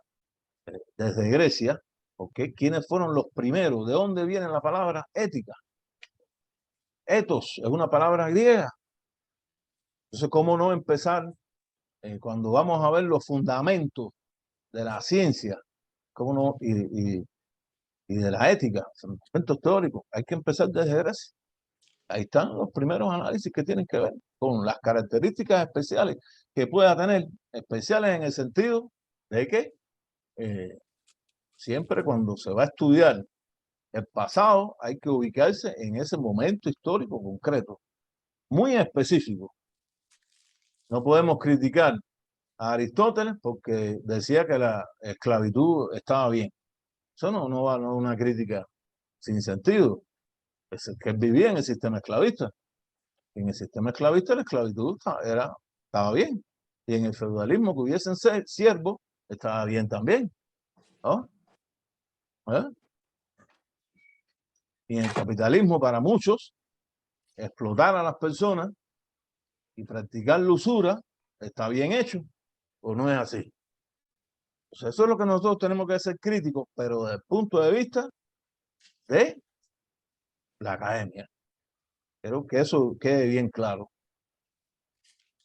S1: desde Grecia, porque ¿quiénes fueron los primeros? ¿De dónde viene la palabra ética? Ethos es una palabra griega. Entonces, ¿cómo no empezar cuando vamos a ver los fundamentos de la ciencia, cómo no, y de la ética, fundamentos teóricos? Hay que empezar desde Grecia. Ahí están los primeros análisis que tienen que ver con las características especiales que pueda tener, especiales en el sentido de que siempre cuando se va a estudiar el pasado hay que ubicarse en ese momento histórico concreto, muy específico. No podemos criticar a Aristóteles porque decía que la esclavitud estaba bien. Eso no va a una crítica sin sentido. Es que él vivía en el sistema esclavista. En el sistema esclavista la esclavitud estaba bien. Y en el feudalismo que hubiesen siervos estaba bien también, ¿no? Y en el capitalismo, para muchos, explotar a las personas y practicar la usura está bien hecho, ¿o no es así? Pues eso es lo que nosotros tenemos que ser críticos, pero desde el punto de vista de la academia. Quiero que eso quede bien claro.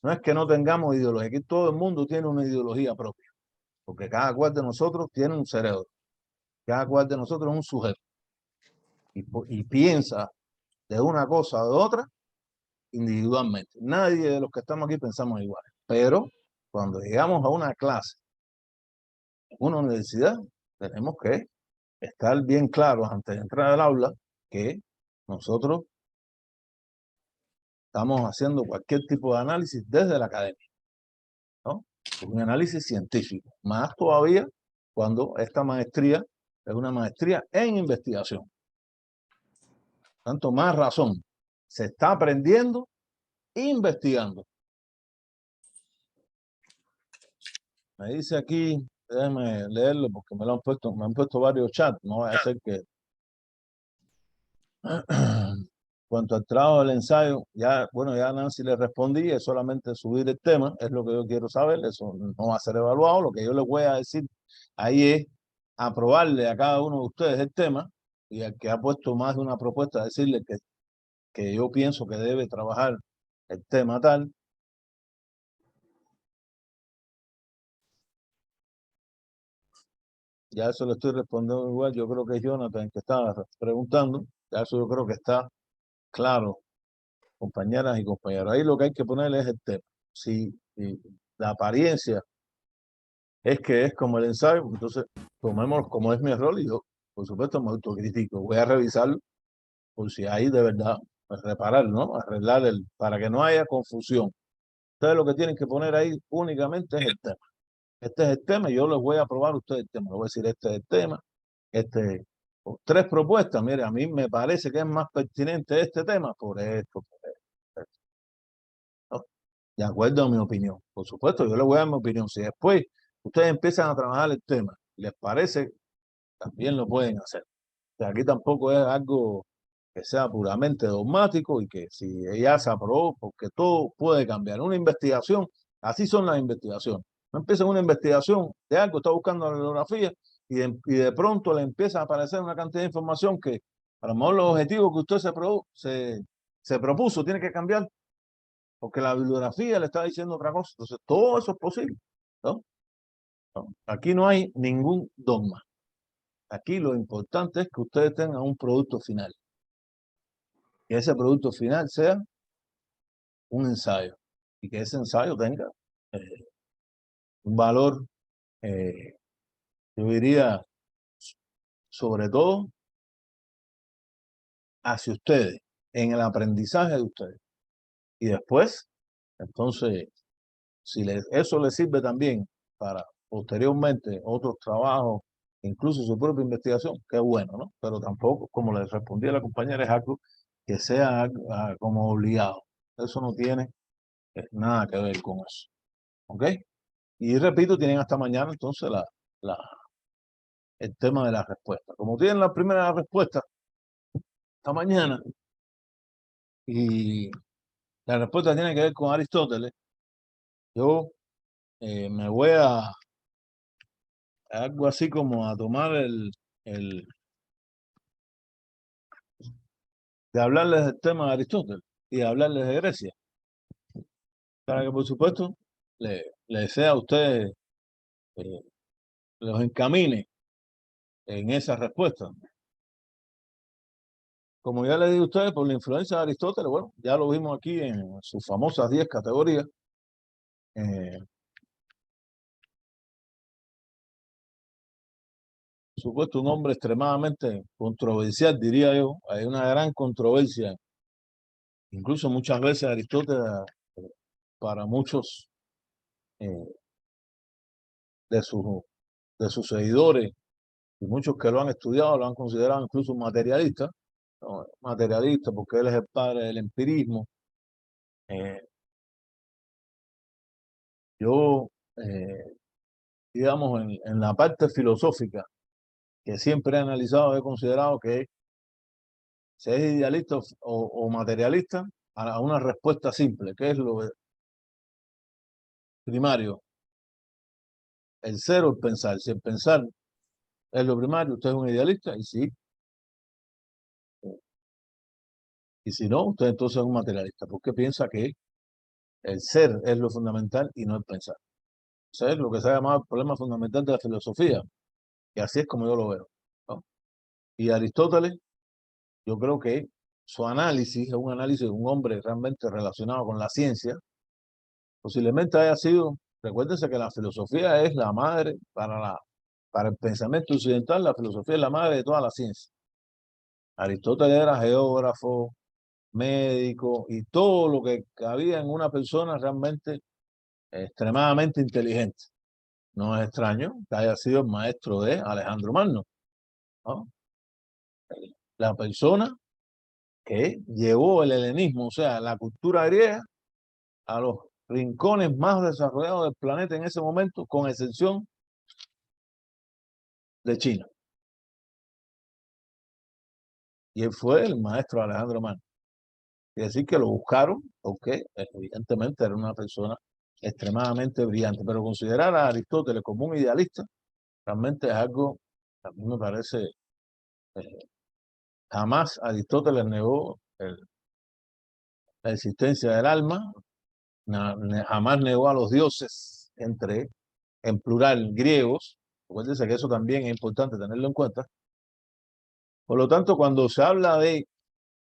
S1: No es que no tengamos ideología, aquí todo el mundo tiene una ideología propia, porque cada cual de nosotros tiene un cerebro, cada cual de nosotros es un sujeto y piensa de una cosa o de otra individualmente. Nadie de los que estamos aquí pensamos igual, pero cuando llegamos a una clase, en una universidad, tenemos que estar bien claros antes de entrar al aula que nosotros estamos haciendo cualquier tipo de análisis desde la academia, ¿no? Un análisis científico, más todavía cuando esta maestría es una maestría en investigación. Tanto más razón, se está aprendiendo investigando. Me dice aquí, déjeme leerlo porque me han puesto varios chats, no voy a hacer que... Cuanto al trabajo del ensayo, ya Nancy le respondí, es solamente subir el tema, es lo que yo quiero saber, eso no va a ser evaluado, lo que yo les voy a decir ahí es aprobarle a cada uno de ustedes el tema, y al que ha puesto más de una propuesta, decirle que yo pienso que debe trabajar el tema tal. Ya eso le estoy respondiendo igual, yo creo que es Jonathan que estaba preguntando, ya eso yo creo que está claro, compañeras y compañeros. Ahí lo que hay que ponerle es el tema. Si la apariencia es que es como el ensayo, entonces tomemos como es mi error y yo, por supuesto, me autocritico. Voy a revisarlo por si hay de verdad, reparar, ¿no? Arreglar para que no haya confusión. Ustedes lo que tienen que poner ahí únicamente es el tema. Este es el tema y yo les voy a probar a ustedes el tema. Les voy a decir, este es el tema, tres propuestas. Mire, a mí me parece que es más pertinente este tema por esto, ¿no? De acuerdo a mi opinión. Por supuesto, yo les voy a dar mi opinión. Si después ustedes empiezan a trabajar el tema, les parece, también lo pueden hacer. O sea, aquí tampoco es algo que sea puramente dogmático y que si ella se aprobó, porque todo puede cambiar. Una investigación, así son las investigaciones. No empieza una investigación de algo, está buscando la bibliografía y de pronto le empieza a aparecer una cantidad de información que a lo mejor los objetivos que usted se propuso tiene que cambiar porque la bibliografía le está diciendo otra cosa. Entonces, todo eso es posible, ¿no? Aquí no hay ningún dogma. Aquí lo importante es que ustedes tengan un producto final. Que ese producto final sea un ensayo. Y que ese ensayo tenga un valor, yo diría, sobre todo, hacia ustedes, en el aprendizaje de ustedes. Y después, entonces, si eso les sirve también para posteriormente otros trabajos, incluso su propia investigación, qué bueno, ¿no? Pero tampoco, como le respondí a la compañera, es algo que sea como obligado. Eso no tiene nada que ver con eso. ¿Ok? Y repito, tienen hasta mañana entonces el tema de la respuesta. Como tienen la primera respuesta esta mañana y la respuesta tiene que ver con Aristóteles, yo me voy a algo así como a tomar de hablarles del tema de Aristóteles y de hablarles de Grecia, para que por supuesto le sea a ustedes, los encamine en esa respuesta. Como ya les dije a ustedes, por la influencia de Aristóteles, bueno, ya lo vimos aquí en sus famosas 10 categorías. Por supuesto, un hombre extremadamente controversial, diría yo. Hay una gran controversia. Incluso muchas veces Aristóteles, para muchos de sus seguidores y muchos que lo han estudiado, lo han considerado incluso un materialista, ¿no? Materialista porque él es el padre del empirismo. Yo, digamos, en la parte filosófica que siempre he analizado, he considerado que si es idealista o materialista, a una respuesta simple, que es lo primario, el ser o el pensar. Si el pensar es lo primario, usted es un idealista, y si no, usted entonces es un materialista, porque piensa que el ser es lo fundamental y no el pensar. Eso es lo que se ha llamado el problema fundamental de la filosofía, y así es como yo lo veo, ¿no? Y Aristóteles, yo creo que su análisis es un análisis de un hombre realmente relacionado con la ciencia. Posiblemente haya sido, recuérdense que la filosofía es la madre para el pensamiento occidental, la filosofía es la madre de toda la ciencia. Aristóteles era geógrafo, médico y todo lo que cabía en una persona realmente extremadamente inteligente. No es extraño que haya sido el maestro de Alejandro Magno, ¿no? La persona que llevó el helenismo, o sea, la cultura griega, a los rincones más desarrollados del planeta en ese momento, con excepción de China. Y él fue el maestro de Alejandro Magno. Y decir que lo buscaron, porque evidentemente era una persona extremadamente brillante. Pero considerar a Aristóteles como un idealista, realmente es algo que a mí me parece, jamás Aristóteles negó la existencia del alma, jamás negó a los dioses, en plural, griegos. Acuérdense que eso también es importante tenerlo en cuenta. Por lo tanto, cuando se habla de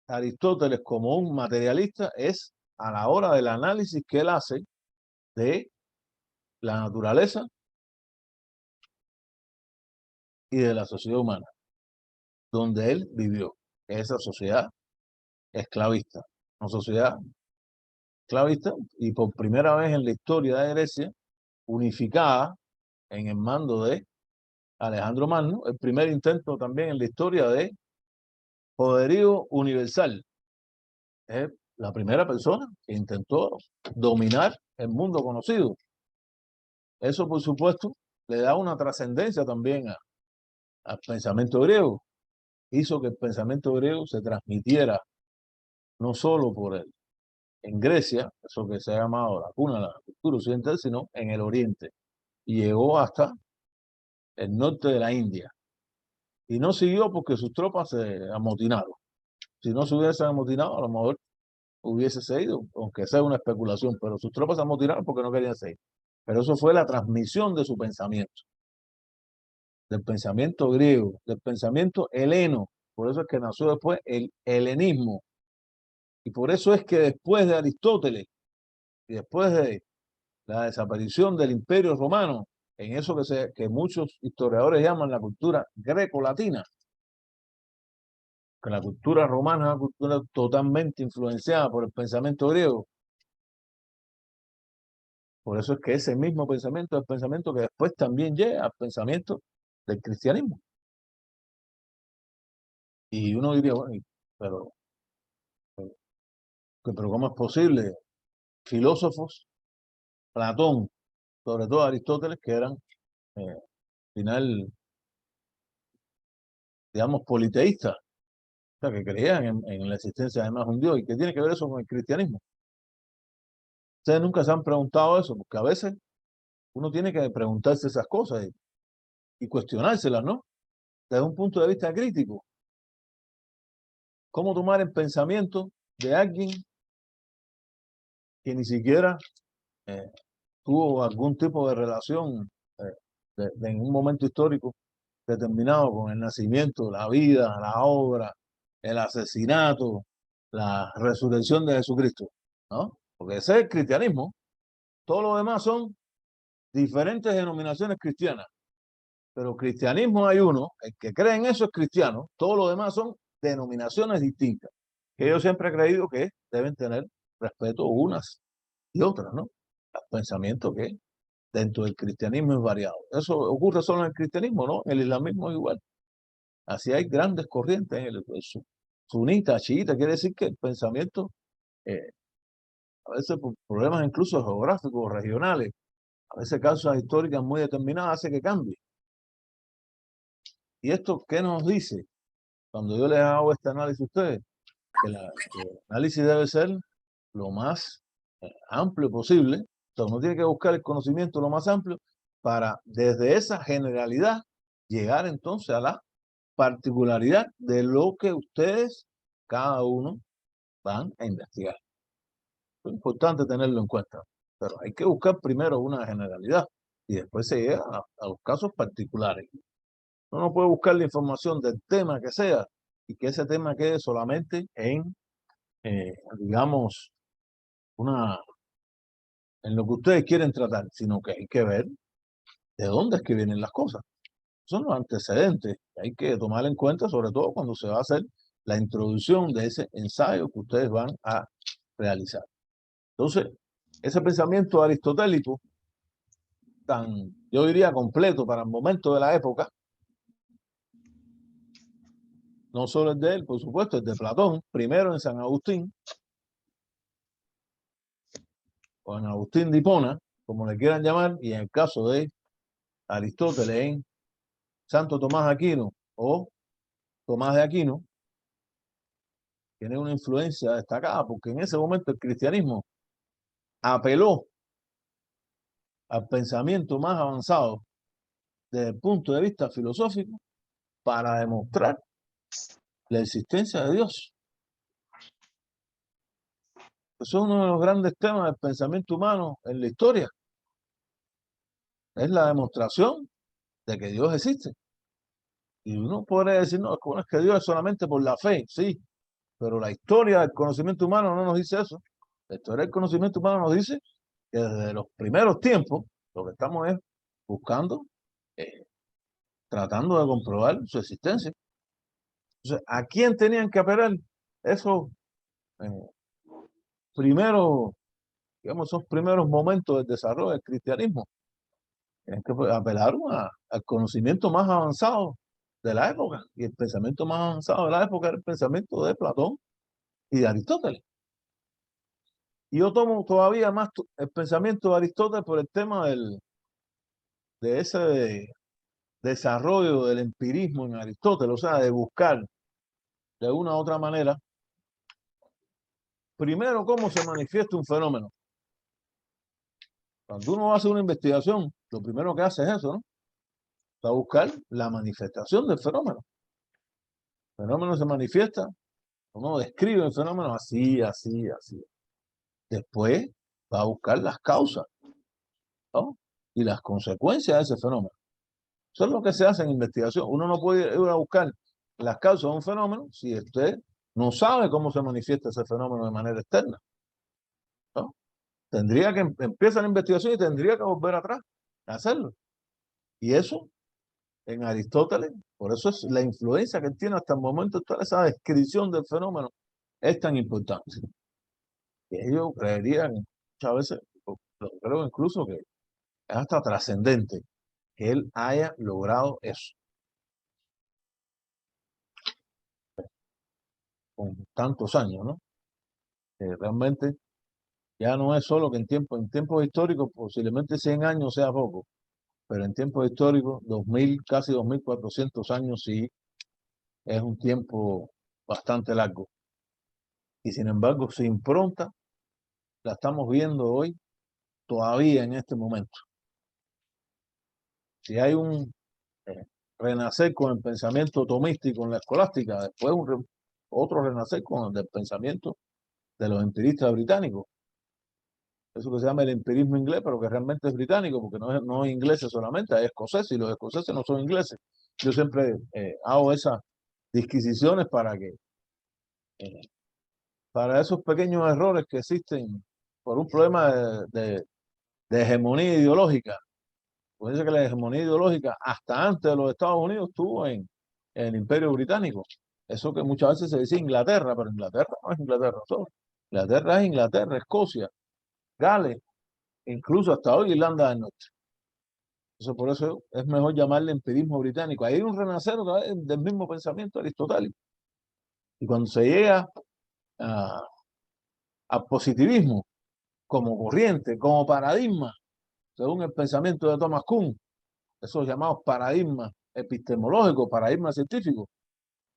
S1: Aristóteles como un materialista, es a la hora del análisis que él hace de la naturaleza y de la sociedad humana, donde él vivió, esa sociedad esclavista, una sociedad esclavista, y por primera vez en la historia de Grecia, unificada en el mando de Alejandro Magno, el primer intento también en la historia de poderío universal. Es la primera persona que intentó dominar el mundo conocido. Eso, por supuesto, le da una trascendencia también al pensamiento griego. Hizo que el pensamiento griego se transmitiera no solo en Grecia, eso que se ha llamado la cuna de la cultura occidental, sino en el oriente. Y llegó hasta el norte de la India. Y no siguió porque sus tropas se amotinaron. Si no se hubiesen amotinado, a lo mejor hubiese seguido, aunque sea una especulación, pero sus tropas se amotinaron porque no querían seguir. Pero eso fue la transmisión de su pensamiento, del pensamiento griego, del pensamiento heleno. Por eso es que nació después el helenismo. Y por eso es que después de Aristóteles y después de la desaparición del Imperio Romano, en eso que muchos historiadores llaman la cultura greco-latina, que la cultura romana es una cultura totalmente influenciada por el pensamiento griego. Por eso es que ese mismo pensamiento es el pensamiento que después también llega al pensamiento del cristianismo. Y uno diría, bueno, pero ¿cómo es posible? Filósofos, Platón, sobre todo Aristóteles, que eran, al final, digamos, politeístas, o sea, que creían en la existencia además de un Dios. ¿Y qué tiene que ver eso con el cristianismo? Ustedes nunca se han preguntado eso, porque a veces uno tiene que preguntarse esas cosas. y cuestionárselas, ¿no? Desde un punto de vista crítico. ¿Cómo tomar el pensamiento de alguien que ni siquiera tuvo algún tipo de relación en un momento histórico determinado con el nacimiento, la vida, la obra, el asesinato, la resurrección de Jesucristo, ¿no? Porque ese es el cristianismo. Todo lo demás son diferentes denominaciones cristianas. Pero cristianismo hay uno, el que cree en eso es cristiano, todo lo demás son denominaciones distintas, que yo siempre he creído que deben tener respeto unas y otras, ¿no? El pensamiento que dentro del cristianismo es variado. Eso ocurre solo en el cristianismo, ¿no? El islamismo es igual. Así hay grandes corrientes en el sunita, chiita, quiere decir que el pensamiento, a veces por problemas incluso geográficos, regionales, a veces causas históricas muy determinadas, hace que cambie. ¿Y esto qué nos dice? Cuando yo les hago este análisis a ustedes, que el análisis debe ser lo más amplio posible. Entonces uno tiene que buscar el conocimiento lo más amplio para desde esa generalidad llegar entonces a la particularidad de lo que ustedes, cada uno, van a investigar. Es importante tenerlo en cuenta, pero hay que buscar primero una generalidad y después se llega a los casos particulares. Uno no puede buscar la información del tema que sea y que ese tema quede solamente en, digamos, en lo que ustedes quieren tratar, sino que hay que ver de dónde es que vienen las cosas. Son los antecedentes que hay que tomar en cuenta, sobre todo cuando se va a hacer la introducción de ese ensayo que ustedes van a realizar. Entonces, ese pensamiento aristotélico, tan, yo diría, completo para el momento de la época, no solo es de él, por supuesto, es de Platón, primero en San Agustín, o en Agustín de Hipona, como le quieran llamar, y en el caso de Aristóteles en Santo Tomás de Aquino o Tomás de Aquino, tiene una influencia destacada, porque en ese momento el cristianismo apeló al pensamiento más avanzado desde el punto de vista filosófico para demostrar la existencia de Dios. Eso es uno de los grandes temas del pensamiento humano en la historia. Es la demostración de que Dios existe. Y uno podría decir, no, es que Dios es solamente por la fe, sí, pero la historia del conocimiento humano no nos dice eso. La historia del conocimiento humano nos dice que desde los primeros tiempos lo que estamos es buscando, tratando de comprobar su existencia. Entonces, ¿a quién tenían que apelar esos primeros, digamos, esos primeros momentos del desarrollo del cristianismo? Tienen que apelar al conocimiento más avanzado de la época. Y el pensamiento más avanzado de la época era el pensamiento de Platón y de Aristóteles. Y yo tomo todavía más el pensamiento de Aristóteles por el tema de ese desarrollo del empirismo en Aristóteles, o sea, de buscar de una u otra manera, primero, cómo se manifiesta un fenómeno. Cuando uno hace una investigación, lo primero que hace es eso, ¿no? Va a buscar la manifestación del fenómeno. El fenómeno se manifiesta, uno describe el fenómeno así, así, así. Después va a buscar las causas, ¿no? Y las consecuencias de ese fenómeno. Eso es lo que se hace en investigación. Uno no puede ir a buscar las causas de un fenómeno si usted no sabe cómo se manifiesta ese fenómeno de manera externa, ¿no? Tendría que empezar la investigación y tendría que volver atrás a hacerlo. Y eso, en Aristóteles, por eso es la influencia que tiene hasta el momento, toda esa descripción del fenómeno es tan importante. Y ellos creerían, muchas veces, lo creo incluso que es hasta trascendente que él haya logrado eso. Con tantos años, ¿no? Realmente ya no es solo que en tiempos históricos posiblemente 100 años sea poco, pero en tiempos históricos 2000, casi 2400 años sí es un tiempo bastante largo. Y sin embargo, su impronta la estamos viendo hoy todavía en este momento. Si hay un renacer con el pensamiento tomístico en la escolástica, después otro renacer con el pensamiento de los empiristas británicos. Eso que se llama el empirismo inglés, pero que realmente es británico, porque no es ingleses solamente, hay escoceses, y los escoceses no son ingleses. Yo siempre hago esas disquisiciones para esos pequeños errores que existen por un problema de hegemonía ideológica. Pues dice que la hegemonía ideológica hasta antes de los Estados Unidos estuvo en el Imperio Británico. Eso que muchas veces se dice Inglaterra, pero Inglaterra no es Inglaterra solo. Inglaterra es Inglaterra, Escocia, Gales, incluso hasta hoy Irlanda del Norte. Entonces, por eso es mejor llamarle empirismo británico. Ahí hay un renacer otra vez del mismo pensamiento aristotélico. Y cuando se llega al positivismo como corriente, como paradigma, según el pensamiento de Thomas Kuhn, esos llamados paradigmas epistemológicos, paradigmas científicos,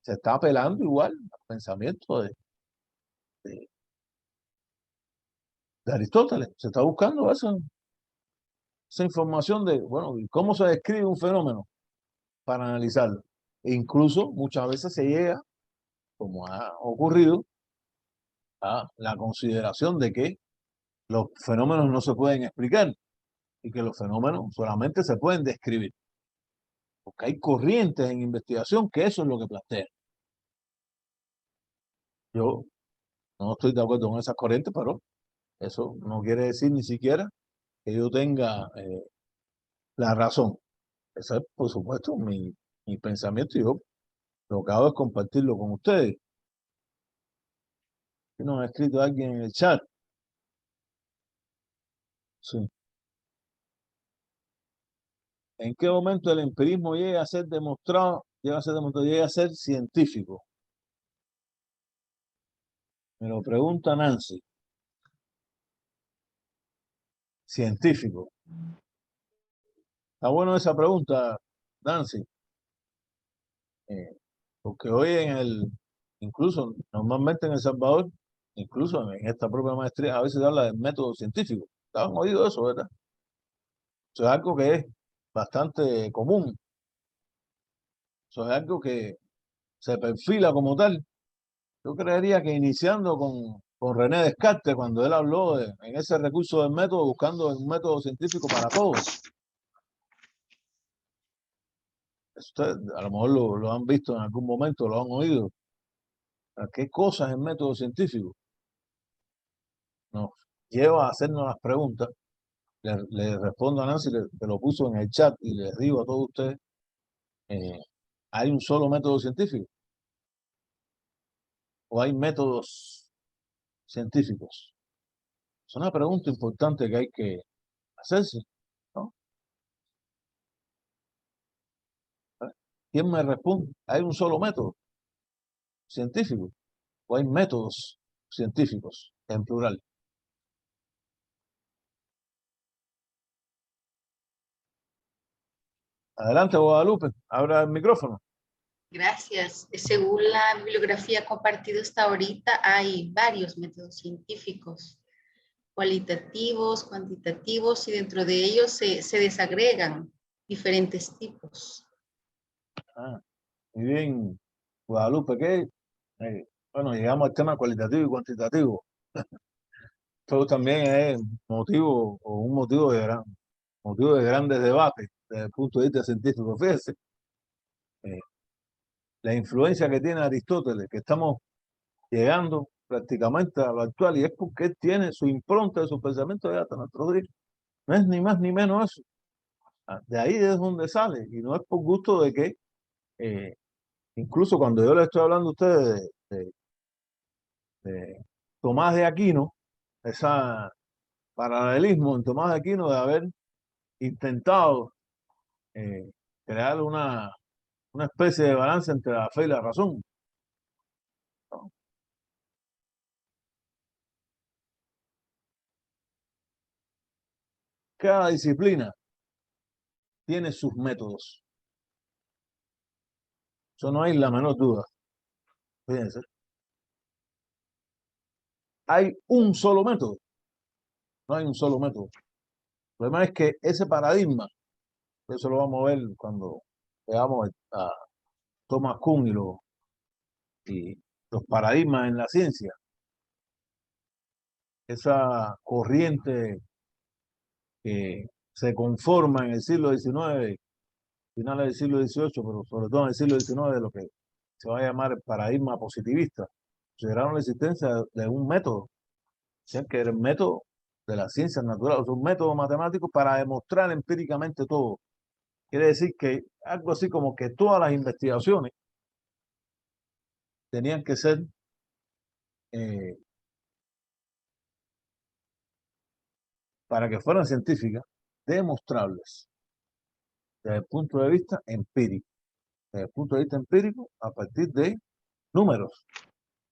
S1: se está apelando igual al pensamiento de Aristóteles. Se está buscando esa información de, bueno, cómo se describe un fenómeno para analizarlo. E incluso muchas veces se llega, como ha ocurrido, a la consideración de que los fenómenos no se pueden explicar y que los fenómenos solamente se pueden describir. Porque hay corrientes en investigación que eso es lo que plantean. Yo no estoy de acuerdo con esas corrientes, pero eso no quiere decir ni siquiera que yo tenga la razón. Ese es, por supuesto, mi pensamiento, y yo lo que hago es compartirlo con ustedes. Aquí nos ha escrito alguien en el chat. Sí. ¿En qué momento el empirismo llega a ser demostrado, llega a ser científico? Me lo pregunta Nancy. Científico. Está bueno esa pregunta, Nancy. Porque hoy incluso normalmente en El Salvador, incluso en esta propia maestría, a veces se habla del método científico. ¿Estaban oído eso, verdad? Eso es algo que es bastante común. Eso es algo que se perfila como tal. Yo creería que iniciando con René Descartes, cuando él habló en ese recurso del método, buscando un método científico para todos. Ustedes a lo mejor lo han visto en algún momento, lo han oído. ¿Qué cosas es el método científico? Nos lleva a hacernos las preguntas. Le respondo a Nancy, que lo puso en el chat, y les digo a todos ustedes, ¿hay un solo método científico? ¿O hay métodos científicos? Es una pregunta importante que hay que hacerse, ¿no? ¿Quién me responde? ¿Hay un solo método científico? ¿O hay métodos científicos en plural? Adelante, Guadalupe, abra el micrófono.
S6: Gracias. Según la bibliografía compartida hasta ahorita, hay varios métodos científicos, cualitativos, cuantitativos, y dentro de ellos se desagregan diferentes tipos.
S1: Muy bien, Guadalupe, ¿qué? Bueno, llegamos al tema cualitativo y cuantitativo. Esto también es motivo de grandes debates desde el punto de vista científico. Fíjense, la influencia que tiene Aristóteles, que estamos llegando prácticamente a lo actual, y es porque él tiene su impronta de su pensamiento de hasta nuestros días. No es ni más ni menos eso. De ahí es donde sale, y no es por gusto de que, incluso cuando yo le estoy hablando a ustedes de Tomás de Aquino, ese paralelismo en Tomás de Aquino de haber intentado crear una especie de balance entre la fe y la razón. ¿No? Cada disciplina tiene sus métodos. Eso no hay la menor duda. Fíjense. Hay un solo método. No hay un solo método. El problema es que ese paradigma, eso lo vamos a ver cuando digamos, a Thomas Kuhn y los paradigmas en la ciencia, esa corriente que se conforma en el siglo XIX, finales del siglo XVIII, pero sobre todo en el siglo XIX, de lo que se va a llamar el paradigma positivista, consideraron la existencia de un método, decían que era el método de las ciencias naturales, un método matemático para demostrar empíricamente todo. Quiere decir que algo así como que todas las investigaciones tenían que ser para que fueran científicas, demostrables desde el punto de vista empírico. Desde el punto de vista empírico, a partir de números,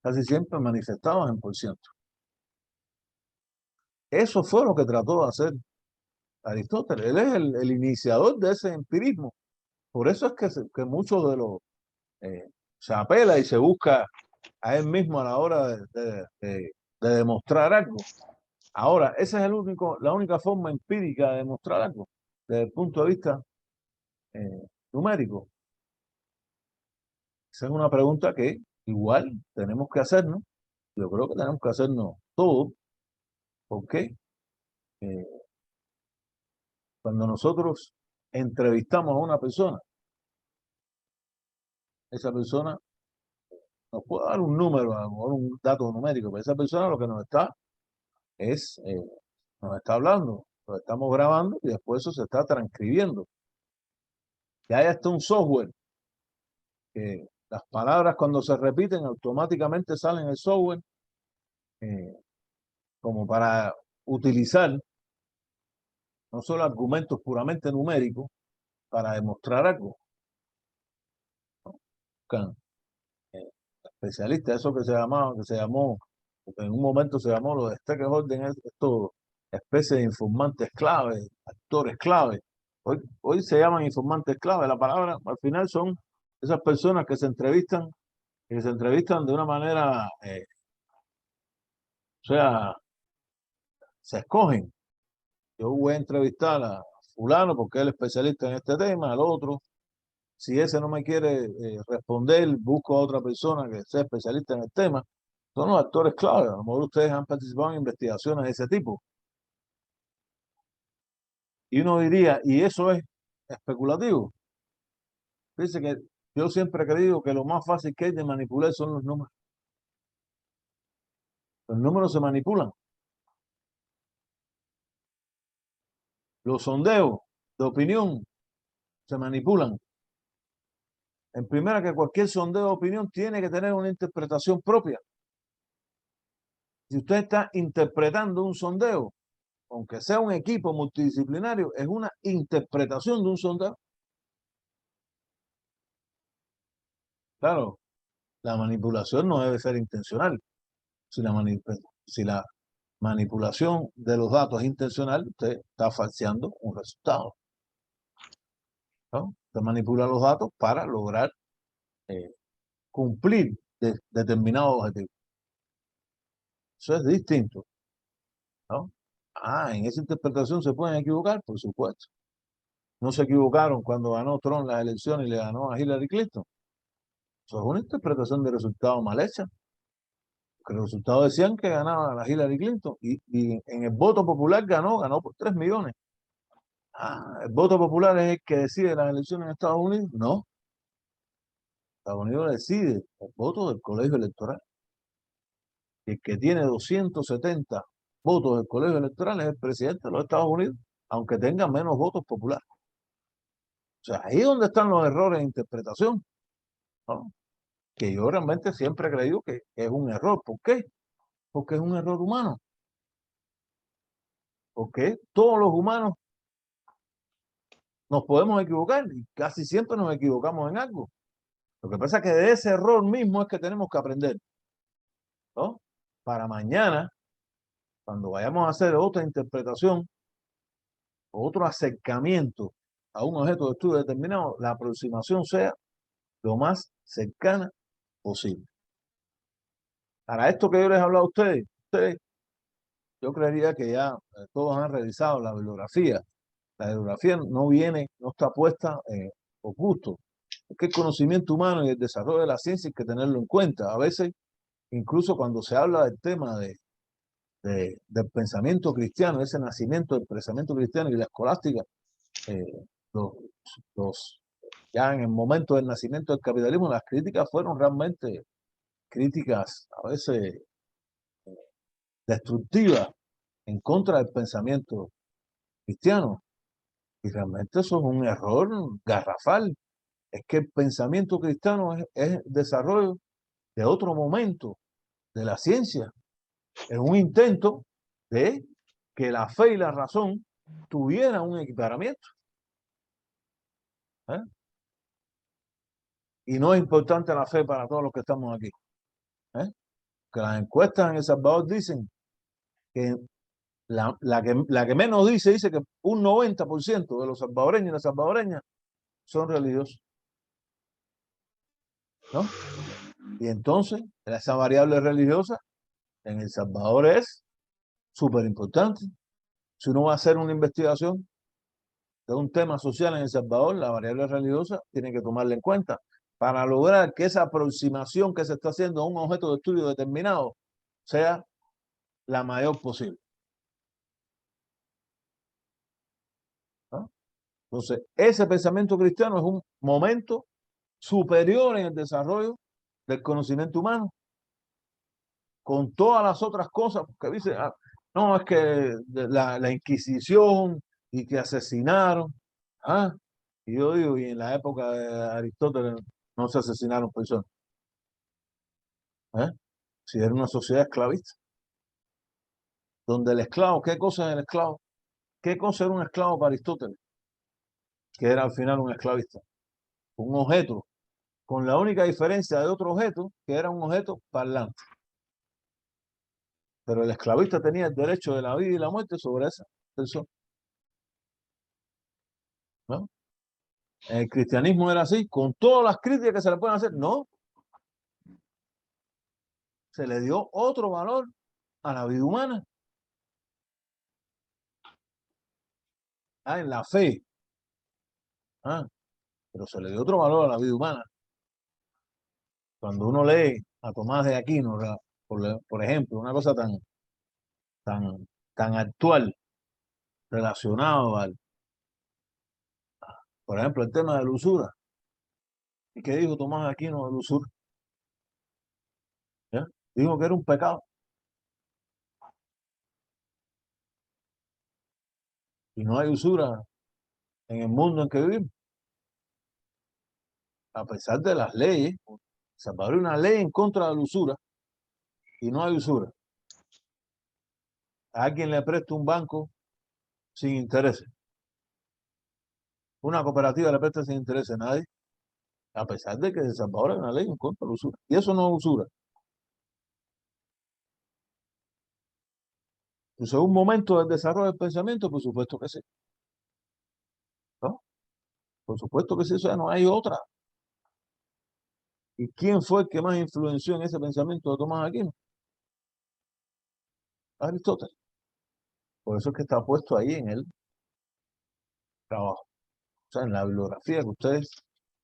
S1: casi siempre manifestados en %. Eso fue lo que trató de hacer Aristóteles. Él es el iniciador de ese empirismo. Por eso es que muchos de los se apela y se busca a él mismo a la hora de demostrar algo. Ahora, esa es la única forma empírica de demostrar algo, desde el punto de vista numérico. Esa es una pregunta que igual tenemos que hacernos. Yo creo que tenemos que hacernos todos, porque cuando nosotros entrevistamos a una persona, esa persona nos puede dar un número, a lo mejor un dato numérico, pero esa persona lo que nos está hablando, lo estamos grabando y después eso se está transcribiendo. Ya hay hasta un software que las palabras cuando se repiten automáticamente salen en el software como para utilizar no solo argumentos puramente numéricos para demostrar algo. Buscan especialistas, eso que se llamó, en un momento se llamó lo de stakeholder, esto especie de informantes clave, actores clave. Hoy se llaman informantes clave. La palabra al final son esas personas que se entrevistan de una manera, o sea, se escogen. Yo voy a entrevistar a fulano porque él es especialista en este tema, al otro. Si ese no me quiere responder, busco a otra persona que sea especialista en el tema. Son los actores clave. A lo mejor ustedes han participado en investigaciones de ese tipo. Y uno diría, ¿y eso es especulativo? Dice que yo siempre he creído que lo más fácil que hay de manipular son los números. Los números se manipulan. Los sondeos de opinión se manipulan. En primera, que cualquier sondeo de opinión tiene que tener una interpretación propia. Si usted está interpretando un sondeo, aunque sea un equipo multidisciplinario, es una interpretación de un sondeo. Claro, la manipulación no debe ser intencional. Si la manipulación de los datos es intencional, usted está falseando un resultado, ¿no? Usted manipula los datos para lograr cumplir determinados objetivos. Eso es distinto, ¿no? En esa interpretación se pueden equivocar, por supuesto. No se equivocaron cuando ganó Trump las elecciones y le ganó a Hillary Clinton. Eso es una interpretación de resultados mal hecha. Porque los resultados decían que ganaba la Hillary Clinton y en el voto popular ganó por 3 millones. ¿El voto popular es el que decide las elecciones en Estados Unidos? No. Estados Unidos decide el voto del colegio electoral. Y el que tiene 270 votos del colegio electoral es el presidente de los Estados Unidos, aunque tenga menos votos populares. O sea, ahí es donde están los errores de interpretación, ¿no? Que yo realmente siempre he creído que es un error. ¿Por qué? Porque es un error humano. Porque todos los humanos nos podemos equivocar y casi siempre nos equivocamos en algo. Lo que pasa es que de ese error mismo es que tenemos que aprender, ¿no? Para mañana, cuando vayamos a hacer otra interpretación, otro acercamiento a un objeto de estudio determinado, la aproximación sea lo más cercana posible. Para esto que yo les he hablado a ustedes, yo creería que ya todos han revisado la bibliografía. La bibliografía no está puesta por gusto. Es que el conocimiento humano y el desarrollo de la ciencia hay que tenerlo en cuenta. A veces, incluso cuando se habla del tema del pensamiento cristiano, ese nacimiento del pensamiento cristiano y la escolástica, los, ya en el momento del nacimiento del capitalismo, las críticas fueron realmente críticas a veces destructivas en contra del pensamiento cristiano. Y realmente eso es un error garrafal. Es que el pensamiento cristiano es desarrollo de otro momento de la ciencia. Es un intento de que la fe y la razón tuvieran un equiparamiento. ¿Eh? Y no es importante la fe para todos los que estamos aquí. ¿Eh? Que las encuestas en El Salvador dicen que la que menos dice que un 90% de los salvadoreños y las salvadoreñas son religiosos. ¿No? Y entonces, esa variable religiosa en El Salvador es súper importante. Si uno va a hacer una investigación de un tema social en El Salvador, la variable religiosa tiene que tomarla en cuenta para lograr que esa aproximación que se está haciendo a un objeto de estudio determinado sea la mayor posible. ¿No? Entonces, ese pensamiento cristiano es un momento superior en el desarrollo del conocimiento humano, con todas las otras cosas, porque dice, no, es que la Inquisición y que asesinaron. Y yo digo, y en la época de Aristóteles no se asesinaron personas. Si era una sociedad esclavista, donde el esclavo, ¿qué cosa es el esclavo? ¿Qué cosa era un esclavo para Aristóteles? Que era al final un esclavista. Un objeto, con la única diferencia de otro objeto, que era un objeto parlante. Pero el esclavista tenía el derecho de la vida y la muerte sobre esa persona. ¿No? El cristianismo era así, con todas las críticas que se le pueden hacer. No. Se le dio otro valor a la vida humana. En la fe. Pero se le dio otro valor a la vida humana. Cuando uno lee a Tomás de Aquino, por ejemplo, una cosa tan actual, relacionado por ejemplo, el tema de la usura. ¿Y qué dijo Tomás de Aquino de la usura? ¿Ya? Dijo que era un pecado. Y no hay usura en el mundo en que vivimos. A pesar de las leyes, se aprobó una ley en contra de la usura y no hay usura. A alguien le presta un banco sin interés. Una cooperativa le presta sin interés a nadie, a pesar de que se aprobó una ley en contra de la usura. Y eso no es usura. Entonces, un momento del desarrollo del pensamiento, por supuesto que sí. ¿No? Por supuesto que sí, o sea, no hay otra. ¿Y quién fue el que más influenció en ese pensamiento de Tomás Aquino? Aristóteles. Por eso es que está puesto ahí en el trabajo. O sea, en la bibliografía que ustedes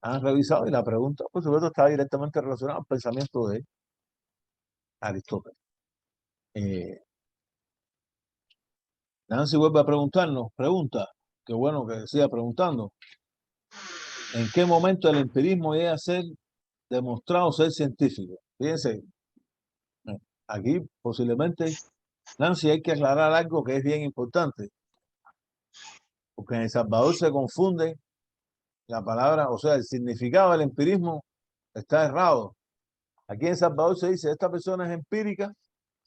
S1: han revisado, y la pregunta, por supuesto, está directamente relacionada al pensamiento de Aristóteles. Nancy vuelve a pregunta, qué bueno que siga preguntando, ¿en qué momento el empirismo llega a ser demostrado ser científico? Fíjense, aquí posiblemente, Nancy, hay que aclarar algo que es bien importante, porque en El Salvador se confunde la palabra, o sea, el significado del empirismo está errado. Aquí en El Salvador se dice, esta persona es empírica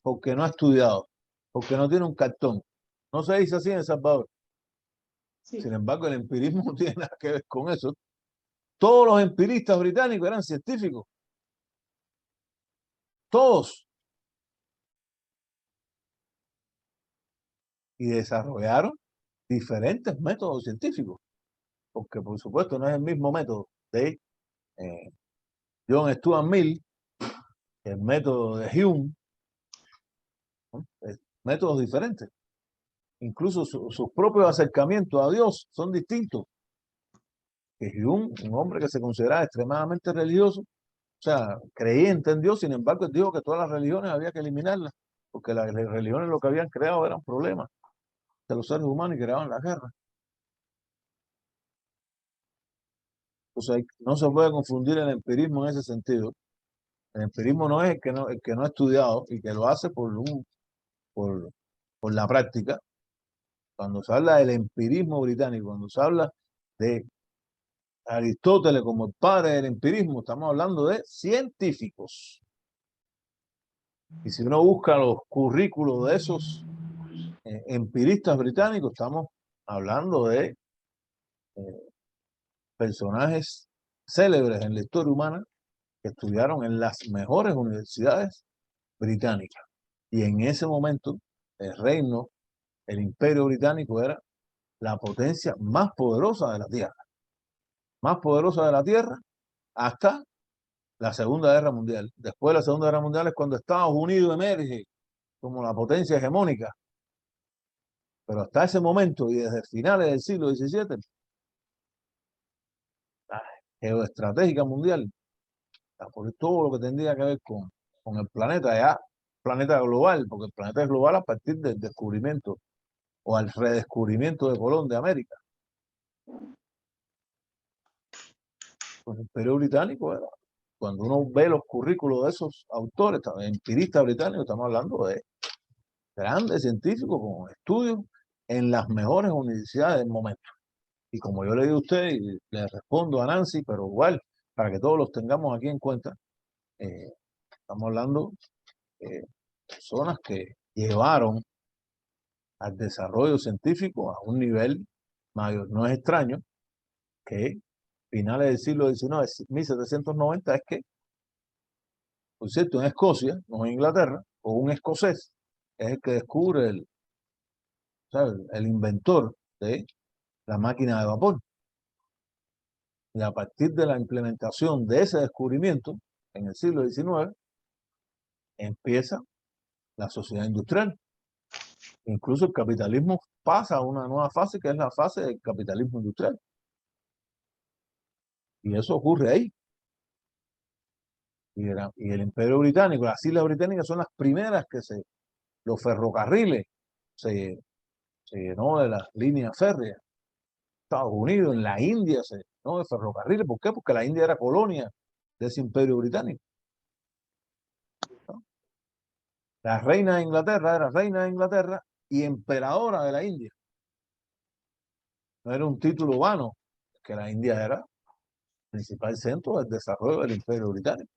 S1: porque no ha estudiado, porque no tiene un cartón. No se dice así en El Salvador. Sí. Sin embargo, el empirismo no tiene nada que ver con eso. Todos los empiristas británicos eran científicos. Todos. Y desarrollaron diferentes métodos científicos. Porque, por supuesto, no es el mismo método de John Stuart Mill, el método de Hume. ¿No? Métodos diferentes. Incluso sus propios acercamientos a Dios son distintos. Hume, un hombre que se consideraba extremadamente religioso, o sea, creyente en Dios, sin embargo, él dijo que todas las religiones había que eliminarlas, porque las religiones lo que habían creado eran problemas de los seres humanos y creaban la guerra. O sea, no se puede confundir el empirismo en ese sentido. El empirismo no es el que no ha estudiado y que lo hace por la práctica. Cuando se habla del empirismo británico, cuando se habla de Aristóteles como el padre del empirismo, estamos hablando de científicos. Y si uno busca los currículos de esos empiristas británicos, estamos hablando de personajes célebres en la historia humana que estudiaron en las mejores universidades británicas. Y en ese momento, el imperio británico era la potencia más poderosa de la Tierra. Más poderosa de la Tierra hasta la Segunda Guerra Mundial. Después de la Segunda Guerra Mundial es cuando Estados Unidos emerge como la potencia hegemónica. Pero hasta ese momento y desde finales del siglo XVII, la geoestratégica mundial, por todo lo que tendría que ver con el planeta, ya planeta global, porque el planeta es global a partir del descubrimiento o al redescubrimiento de Colón de América. Pues el Imperio Británico era, cuando uno ve los currículos de esos autores, empiristas británicos, estamos hablando de grandes científicos con estudios en las mejores universidades del momento. Y como yo le digo a usted, y le respondo a Nancy, pero igual, para que todos los tengamos aquí en cuenta, estamos hablando de personas que llevaron al desarrollo científico a un nivel mayor. No es extraño que finales del siglo XIX, 1790, es que, por cierto, en Escocia, no en Inglaterra, o un escocés, es el que descubre el inventor de la máquina de vapor. Y a partir de la implementación de ese descubrimiento, en el siglo XIX, empieza la sociedad industrial. Incluso el capitalismo pasa a una nueva fase, que es la fase del capitalismo industrial. Y eso ocurre ahí. Y el Imperio Británico, las Islas Británicas son las primeras que los ferrocarriles se llenó de las líneas férreas. Estados Unidos, en la India se llenó de ferrocarriles. ¿Por qué? Porque la India era colonia de ese Imperio Británico. ¿No? La reina de Inglaterra era reina de Inglaterra y emperadora de la India. No era un título vano, que la India era el principal centro del desarrollo del Imperio Británico.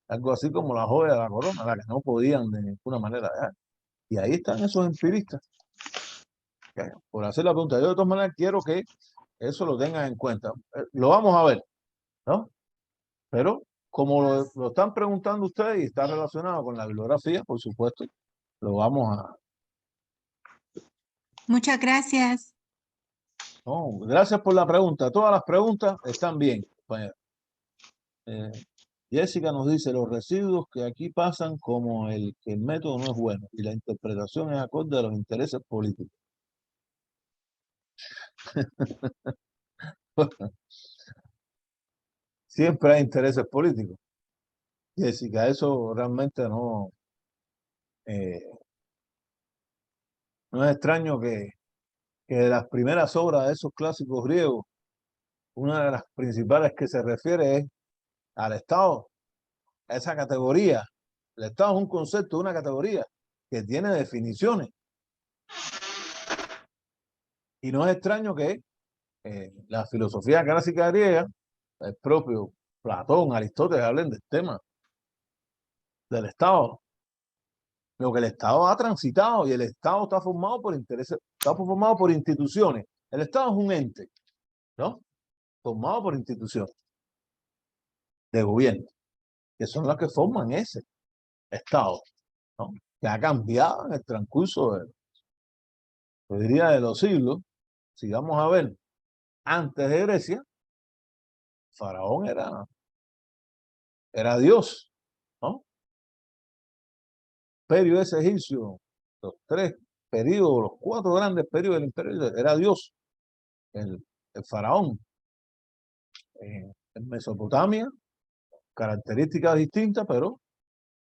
S1: Algo así como la joya de la corona, la que no podían de ninguna manera dejar. Y ahí están esos empiristas. Por hacer la pregunta, yo de todas maneras quiero que eso lo tengan en cuenta. Lo vamos a ver, ¿no? Pero como lo están preguntando ustedes y está relacionado con la bibliografía, por supuesto, lo vamos a...
S4: Muchas gracias.
S1: No, gracias por la pregunta. Todas las preguntas están bien, compañero. Jessica nos dice, los residuos que aquí pasan como que el método no es bueno y la interpretación es acorde a los intereses políticos. Siempre hay intereses políticos. Jessica, eso realmente no es extraño que de las primeras obras de esos clásicos griegos, una de las principales que se refiere es al Estado, a esa categoría. El Estado es un concepto, una categoría que tiene definiciones. Y no es extraño que la filosofía clásica griega, el propio Platón, Aristóteles, hablen del tema del Estado. Lo que el Estado ha transitado y el Estado está formado por intereses, está formado por instituciones. El Estado es un ente, ¿no? Formado por instituciones de gobierno, que son las que forman ese Estado, ¿no? Que ha cambiado en el transcurso yo diría, de los siglos. Si vamos a ver, antes de Grecia, Faraón era Dios, ¿no? Imperio ese egipcio, los 3 periodos, los 4 grandes periodos del imperio, era Dios, el Faraón. en Mesopotamia, características distintas, pero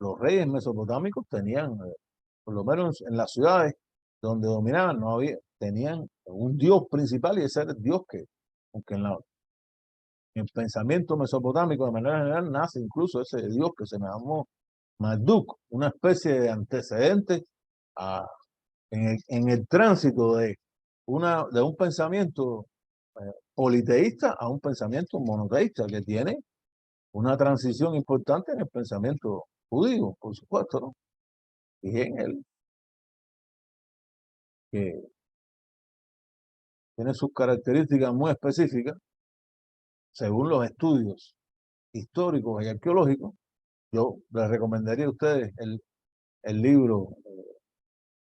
S1: los reyes mesopotámicos tenían, por lo menos en las ciudades donde dominaban, tenían un dios principal, y ese era el dios que, aunque en el pensamiento mesopotámico de manera general nace incluso ese dios que se llamó Marduk, una especie de antecedente en el tránsito de un pensamiento politeísta a un pensamiento monoteísta, que tiene una transición importante en el pensamiento judío, por supuesto, ¿no? Y en él, que tiene sus características muy específicas, según los estudios históricos y arqueológicos. Yo les recomendaría a ustedes el libro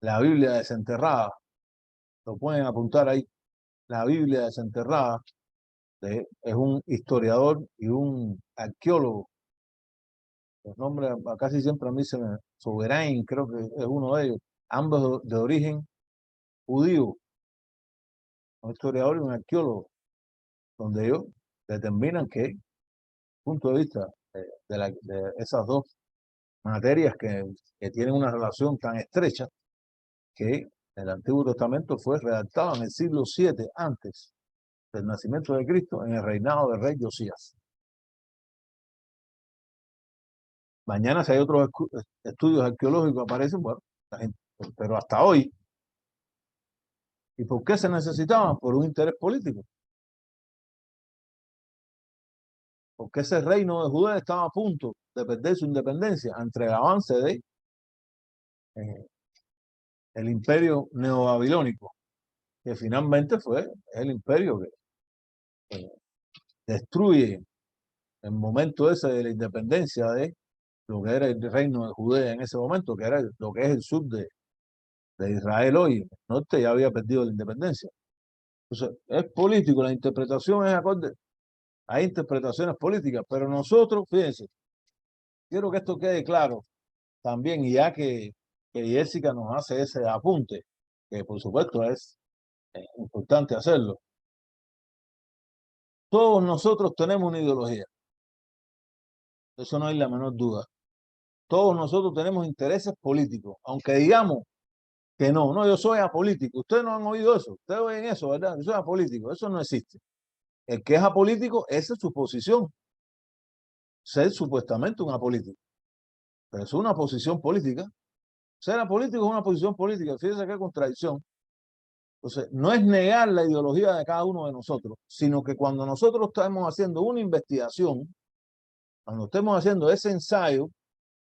S1: La Biblia Desenterrada. Lo pueden apuntar ahí. La Biblia Desenterrada. Es un historiador y un arqueólogo. Los nombres casi siempre a mí se me... Soberán, creo que es uno de ellos. Ambos de origen judío. Un historiador y un arqueólogo. Donde ellos determinan que, punto de vista de esas dos materias que tienen una relación tan estrecha, que el Antiguo Testamento fue redactado en el siglo VII antes del nacimiento de Cristo, en el reinado del rey Josías. Mañana, si hay otros estudios arqueológicos aparecen, bueno, la gente, pero hasta hoy. ¿Y por qué se necesitaban? Por un interés político. Porque ese reino de Judea estaba a punto de perder su independencia ante el avance de el imperio neobabilónico, que finalmente fue el imperio que destruye el momento ese de la independencia de lo que era el reino de Judea en ese momento, que era lo que es el sur de Israel hoy. El norte ya había perdido la independencia. Entonces, es político, la interpretación es acorde. Hay interpretaciones políticas, pero nosotros, fíjense, quiero que esto quede claro también, y ya que Jessica nos hace ese apunte, que por supuesto es importante hacerlo. Todos nosotros tenemos una ideología. Eso no hay la menor duda. Todos nosotros tenemos intereses políticos, aunque digamos que no, yo soy apolítico. Ustedes no han oído eso, ustedes oyen eso, ¿verdad? Yo soy apolítico, eso no existe. El que es apolítico, esa es su posición. Ser supuestamente un apolítico. Pero eso es una posición política. Ser apolítico es una posición política. Fíjense qué contradicción. Entonces, no es negar la ideología de cada uno de nosotros, sino que cuando nosotros estamos haciendo una investigación, cuando estemos haciendo ese ensayo,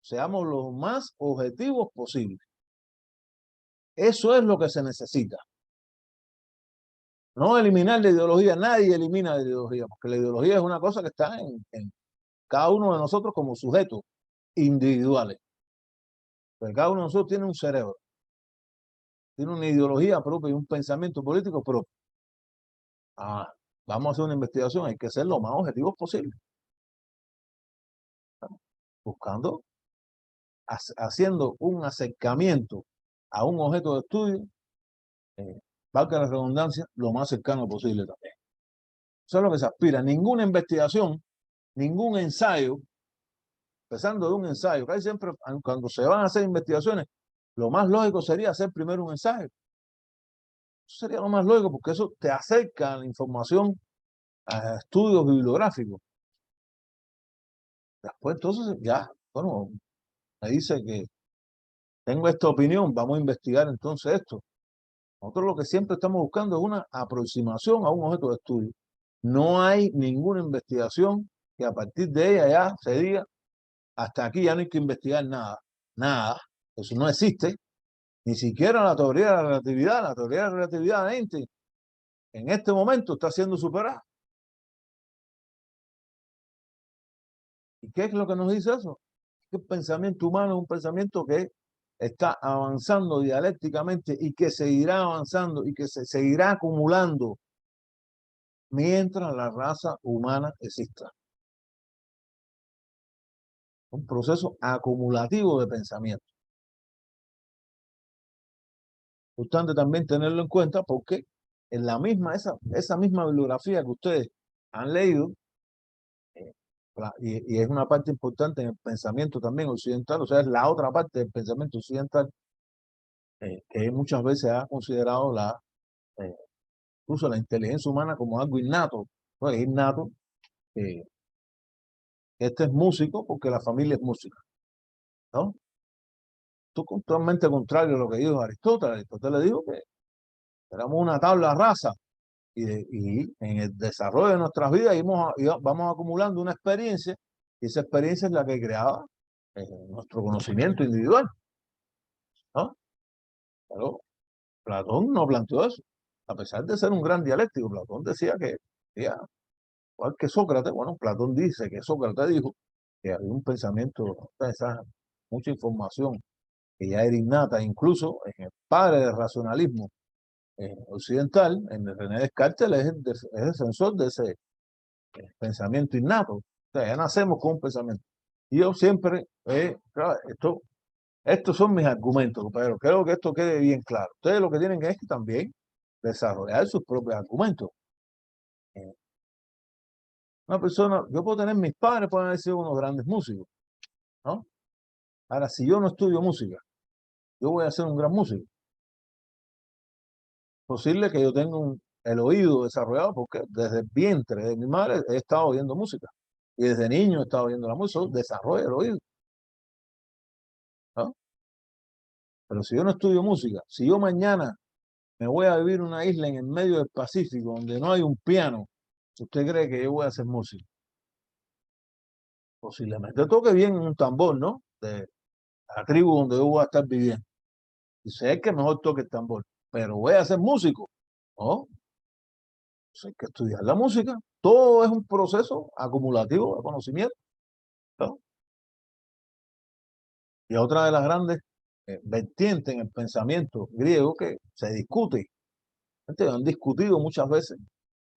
S1: seamos lo más objetivos posible. Eso es lo que se necesita. No eliminar la ideología. Nadie elimina la ideología, porque la ideología es una cosa que está en cada uno de nosotros como sujetos individuales. Pero cada uno de nosotros tiene un cerebro, tiene una ideología propia y un pensamiento político propio. Vamos a hacer una investigación, hay que ser lo más objetivos posible. Buscando, haciendo un acercamiento a un objeto de estudio, valga la redundancia, lo más cercano posible también. Eso es lo que se aspira. Ninguna investigación, ningún ensayo, empezando de un ensayo, casi siempre cuando se van a hacer investigaciones, lo más lógico sería hacer primero un ensayo. Eso sería lo más lógico, porque eso te acerca a la información, a estudios bibliográficos. Después, entonces, ya, bueno, me dice que tengo esta opinión, vamos a investigar entonces esto. Nosotros lo que siempre estamos buscando es una aproximación a un objeto de estudio. No hay ninguna investigación que a partir de ella ya se diga, hasta aquí ya no hay que investigar nada. Nada. Eso no existe. Ni siquiera la teoría de la relatividad. La teoría de la relatividad en este momento está siendo superada. ¿Y qué es lo que nos dice eso? Que el pensamiento humano es un pensamiento que está avanzando dialécticamente y que seguirá avanzando y que se seguirá acumulando mientras la raza humana exista. Un proceso acumulativo de pensamiento. Importante también tenerlo en cuenta porque en la misma, esa misma bibliografía que ustedes han leído, y es una parte importante en el pensamiento también occidental, o sea, es la otra parte del pensamiento occidental, que muchas veces ha considerado incluso la inteligencia humana como algo innato. No es innato. Este es músico porque la familia es música, ¿no? Esto es totalmente contrario a lo que dijo Aristóteles. Aristóteles dijo que éramos una tabla rasa y en el desarrollo de nuestras vidas vamos acumulando una experiencia y esa experiencia es la que creaba nuestro conocimiento individual, ¿no? Pero Platón no planteó eso. A pesar de ser un gran dialéctico, Platón decía que, igual que Sócrates, bueno, Platón dice que Sócrates dijo que había un pensamiento, mucha información que ya era innata, incluso en el padre del racionalismo occidental, en el René Descartes, es defensor de ese pensamiento innato. O sea, ya nacemos con un pensamiento. Y yo siempre, claro, estos son mis argumentos, pero creo que esto quede bien claro. Ustedes lo que tienen es que también desarrollar sus propios argumentos. Una persona, yo puedo tener, mis padres pueden haber sido unos grandes músicos, ¿no? Ahora, si yo no estudio música, yo voy a ser un gran músico. Posible que yo tenga el oído desarrollado porque desde el vientre de mi madre he estado oyendo música. Y desde niño he estado oyendo la música, desarrolla el oído, ¿no? Pero si yo no estudio música, si yo mañana me voy a vivir en una isla en el medio del Pacífico donde no hay un piano, ¿usted cree que yo voy a hacer música? Posiblemente toque bien un tambor, ¿no? De la tribu donde yo voy a estar viviendo. Y sé que mejor toque el tambor, pero voy a ser músico, ¿no? Pues hay que estudiar la música. Todo es un proceso acumulativo de conocimiento, ¿no? Y otra de las grandes vertientes en el pensamiento griego que se discute, han discutido muchas veces,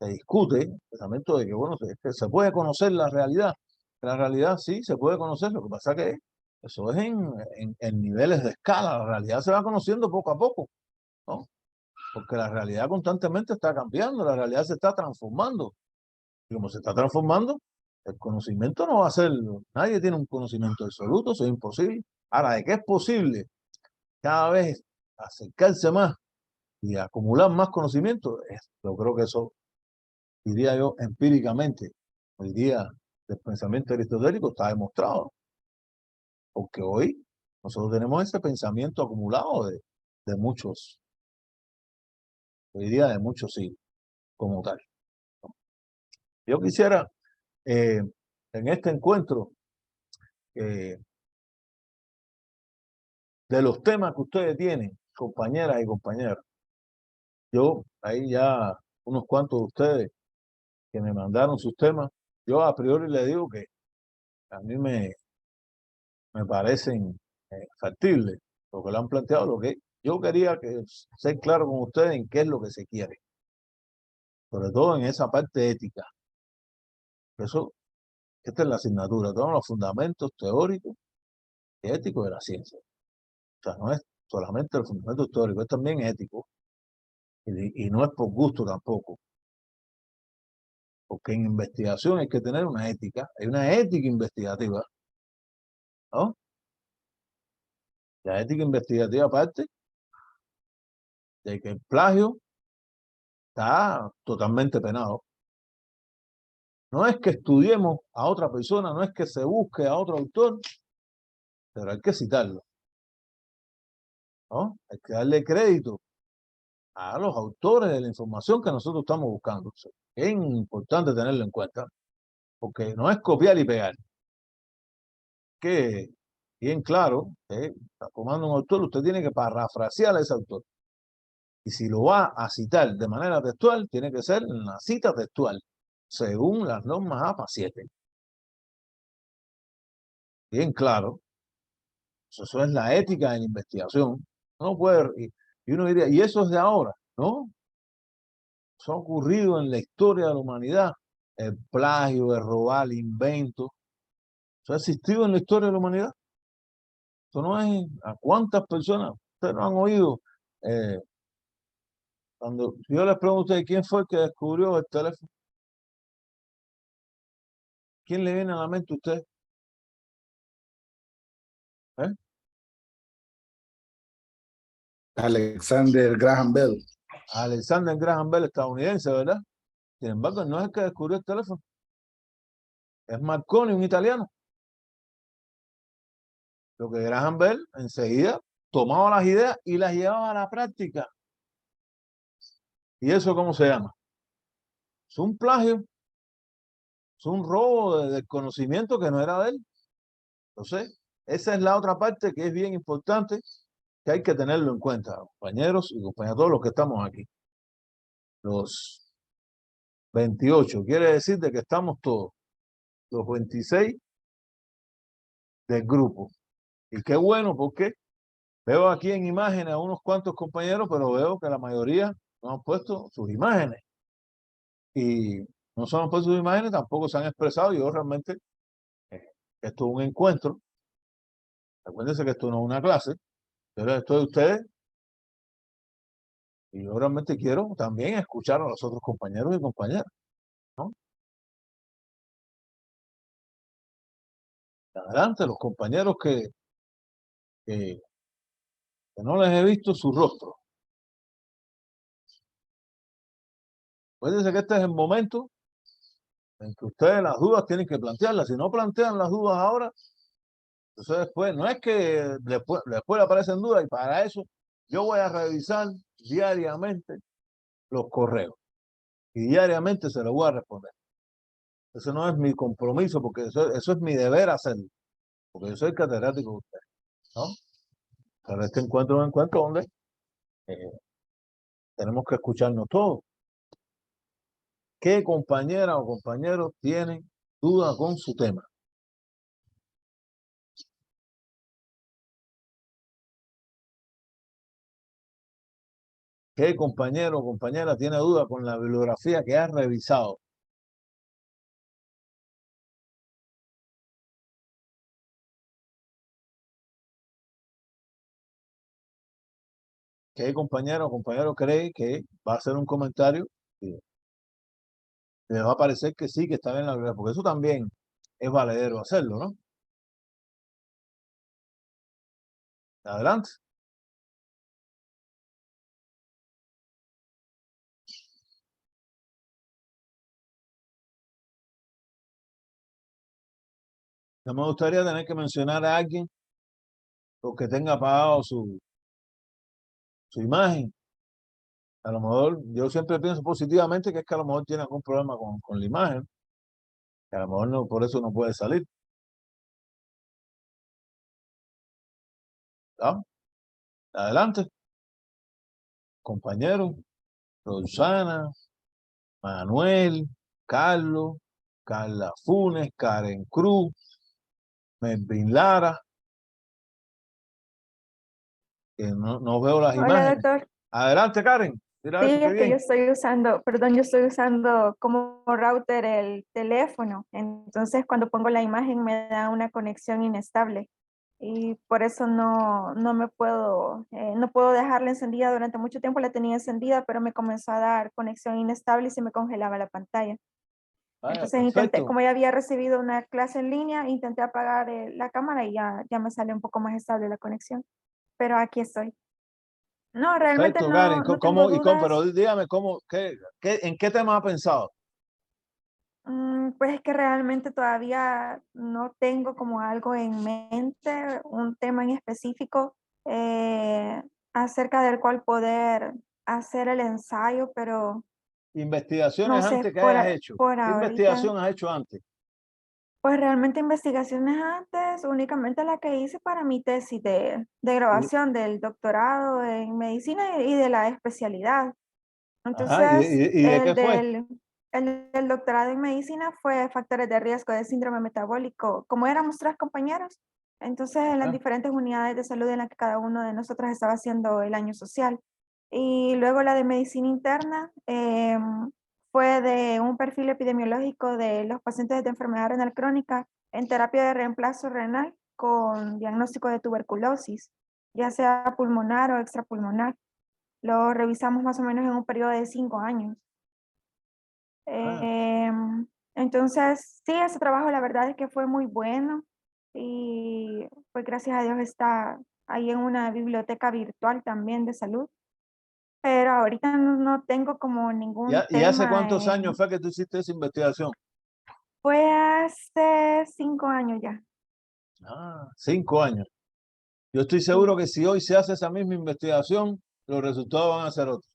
S1: se discute el pensamiento de que, bueno, que se puede conocer la realidad. La realidad sí se puede conocer, lo que pasa que eso es en niveles de escala, la realidad se va conociendo poco a poco, ¿no? Porque la realidad constantemente está cambiando, la realidad se está transformando. Y como se está transformando, el conocimiento no va a ser, nadie tiene un conocimiento absoluto, eso es imposible. Ahora, de que es posible cada vez acercarse más y acumular más conocimiento, yo creo que eso, diría yo, empíricamente, hoy día del pensamiento aristotélico está demostrado. Porque hoy nosotros tenemos ese pensamiento acumulado de muchos, hoy día de muchos siglos, como tal. Yo quisiera, en este encuentro, de los temas que ustedes tienen, compañeras y compañeros, yo, ahí ya unos cuantos de ustedes que me mandaron sus temas, yo a priori les digo que a mí me parecen factibles, lo que lo han planteado, lo que yo quería que ser claro con ustedes en qué es lo que se quiere, sobre todo en esa parte ética. Eso, esta es la asignatura, todos los fundamentos teóricos y éticos de la ciencia. O sea, no es solamente el fundamento teórico, es también ético. Y no es por gusto tampoco. Porque en investigación hay que tener una ética, hay una ética investigativa, ¿no? La ética investigativa aparte de que el plagio está totalmente penado. No es que estudiemos a otra persona, no es que se busque a otro autor, pero hay que citarlo, ¿no? Hay que darle crédito a los autores de la información que nosotros estamos buscando. Es importante tenerlo en cuenta, porque no es copiar y pegar. Que bien claro, está tomando un autor, usted tiene que parafrasear a ese autor. Y si lo va a citar de manera textual, tiene que ser una cita textual, según las normas APA 7. Bien claro. Eso es la ética de la investigación. No puede, y uno diría, ¿y eso es de ahora? ¿No? Eso ha ocurrido en la historia de la humanidad. El plagio, el robar, el invento. Eso ha existido en la historia de la humanidad. Eso no es, ¿a cuántas personas ustedes no han oído? Cuando yo les pregunto quién fue el que descubrió el teléfono, ¿Quién le viene a la mente a usted?
S7: Alexander Graham Bell.
S1: Alexander Graham Bell, estadounidense, ¿verdad? Sin embargo, no es el que descubrió el teléfono. Es Marconi, un italiano. Lo que Graham Bell enseguida tomaba las ideas y las llevaba a la práctica. ¿Y eso cómo se llama? Es un plagio. Es un robo del conocimiento que no era de él. Entonces, esa es la otra parte que es bien importante, que hay que tenerlo en cuenta, compañeros y compañeras, todos los que estamos aquí. Los 28, quiere decir de que estamos todos, los 26 del grupo. Y qué bueno, porque veo aquí en imágenes a unos cuantos compañeros, pero veo que la mayoría no han puesto sus imágenes. Y no se han puesto sus imágenes, tampoco se han expresado. Yo realmente, esto es un encuentro. Acuérdense que esto no es una clase, pero esto de ustedes. Y yo realmente quiero también escuchar a los otros compañeros y compañeras, ¿no? Adelante, los compañeros que no les he visto su rostro. Acuérdense que este es el momento en que ustedes las dudas tienen que plantearlas. Si no plantean las dudas ahora, entonces después, no es que después le aparecen dudas, y para eso yo voy a revisar diariamente los correos y diariamente se los voy a responder. Ese no es mi compromiso, porque eso es mi deber hacerlo, porque yo soy catedrático de ustedes, ¿no? Pero este encuentro es un encuentro donde tenemos que escucharnos todos. ¿Qué compañera o compañero tienen duda con su tema? ¿Qué compañero o compañera tiene duda con la bibliografía que ha revisado? ¿Qué compañero o compañero cree que va a hacer un comentario y le va a parecer que sí, que está bien la bibliografía? Porque eso también es valedero hacerlo, ¿no? Adelante. No me gustaría tener que mencionar a alguien o que tenga apagado su imagen. A lo mejor, yo siempre pienso positivamente que es que a lo mejor tiene algún problema con la imagen, que a lo mejor no, por eso no puede salir. ¿Ah? Adelante, compañero, Rosana, Manuel, Carlos, Carla Funes, Karen Cruz, Melvin Lara, que no veo las
S8: Hola,
S1: imágenes.
S8: doctor.
S1: Adelante, Karen. Mira
S8: Sí,
S1: eso, qué
S8: es que yo
S1: bien.
S8: estoy usando, perdón, yo estoy usando como router el teléfono. Entonces, cuando pongo la imagen me da una conexión inestable. Y por eso no me puedo, no puedo dejarla encendida durante mucho tiempo. La tenía encendida, pero me comenzó a dar conexión inestable y se me congelaba la pantalla.
S1: Vaya,
S8: Entonces intenté,
S1: perfecto.
S8: como ya había recibido una clase en línea, intenté apagar la cámara y ya me sale un poco más estable la conexión. Pero aquí estoy. No, realmente
S1: Perfecto, Karen.
S8: no tengo
S1: Pero
S8: dudas.
S1: dígame en qué tema ha pensado.
S8: Pues es que realmente todavía no tengo como algo en mente, un tema en específico acerca del cual poder hacer el ensayo, pero no
S1: Investigaciones
S8: sé,
S1: antes que hayas hecho.
S8: por
S1: ¿Qué
S8: ahorita,
S1: investigación has hecho antes?
S8: pues realmente investigaciones antes, únicamente la que hice para mi tesis de graduación del doctorado en medicina y de la especialidad.
S1: Ajá,
S8: Entonces,
S1: ¿y de qué fue?
S8: el del doctorado en medicina fue factores de riesgo de síndrome metabólico. Como éramos 3 compañeros, entonces en las
S1: Ajá.
S8: diferentes unidades de salud en las que cada uno de nosotros estaba haciendo el año social. Y luego la de medicina interna fue de un perfil epidemiológico de los pacientes de enfermedad renal crónica en terapia de reemplazo renal con diagnóstico de tuberculosis, ya sea pulmonar o extrapulmonar. Lo revisamos más o menos en un periodo de 5 años.
S1: Ah,
S8: Entonces, sí, ese trabajo la verdad es que fue muy bueno y pues gracias a Dios está ahí en una biblioteca virtual también de salud, pero ahorita no tengo como ningún
S1: ¿Y hace
S8: tema.
S1: cuántos años fue que tú hiciste esa investigación?
S8: Fue hace 5 años ya.
S1: Ah, 5 años. Yo estoy
S8: Sí.
S1: seguro que si hoy se hace esa misma investigación, los resultados van a ser otros.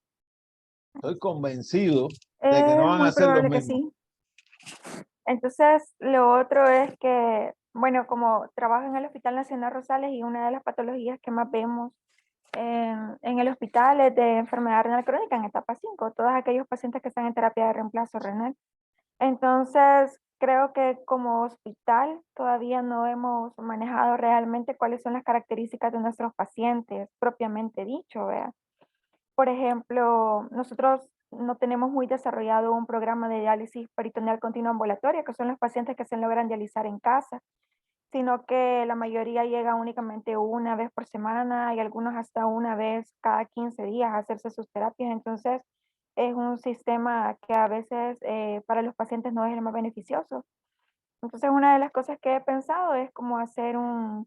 S1: Estoy convencido de que no
S8: Es
S1: van a
S8: muy
S1: ser los
S8: probable que
S1: mismos.
S8: sí. Entonces, lo otro es que, bueno, como trabajo en el Hospital Nacional Rosales y una de las patologías que más vemos en el hospital es de enfermedad renal crónica en etapa 5, todos aquellos pacientes que están en terapia de reemplazo renal. Entonces, creo que como hospital todavía no hemos manejado realmente cuáles son las características de nuestros pacientes, propiamente dicho, ¿verdad? Por ejemplo, nosotros no tenemos muy desarrollado un programa de diálisis peritoneal continuo ambulatoria, que son los pacientes que se logran dializar en casa, sino que la mayoría llega únicamente una vez por semana y algunos hasta una vez cada 15 días a hacerse sus terapias. Entonces, es un sistema que a veces para los pacientes no es el más beneficioso. Entonces, una de las cosas que he pensado es como hacer un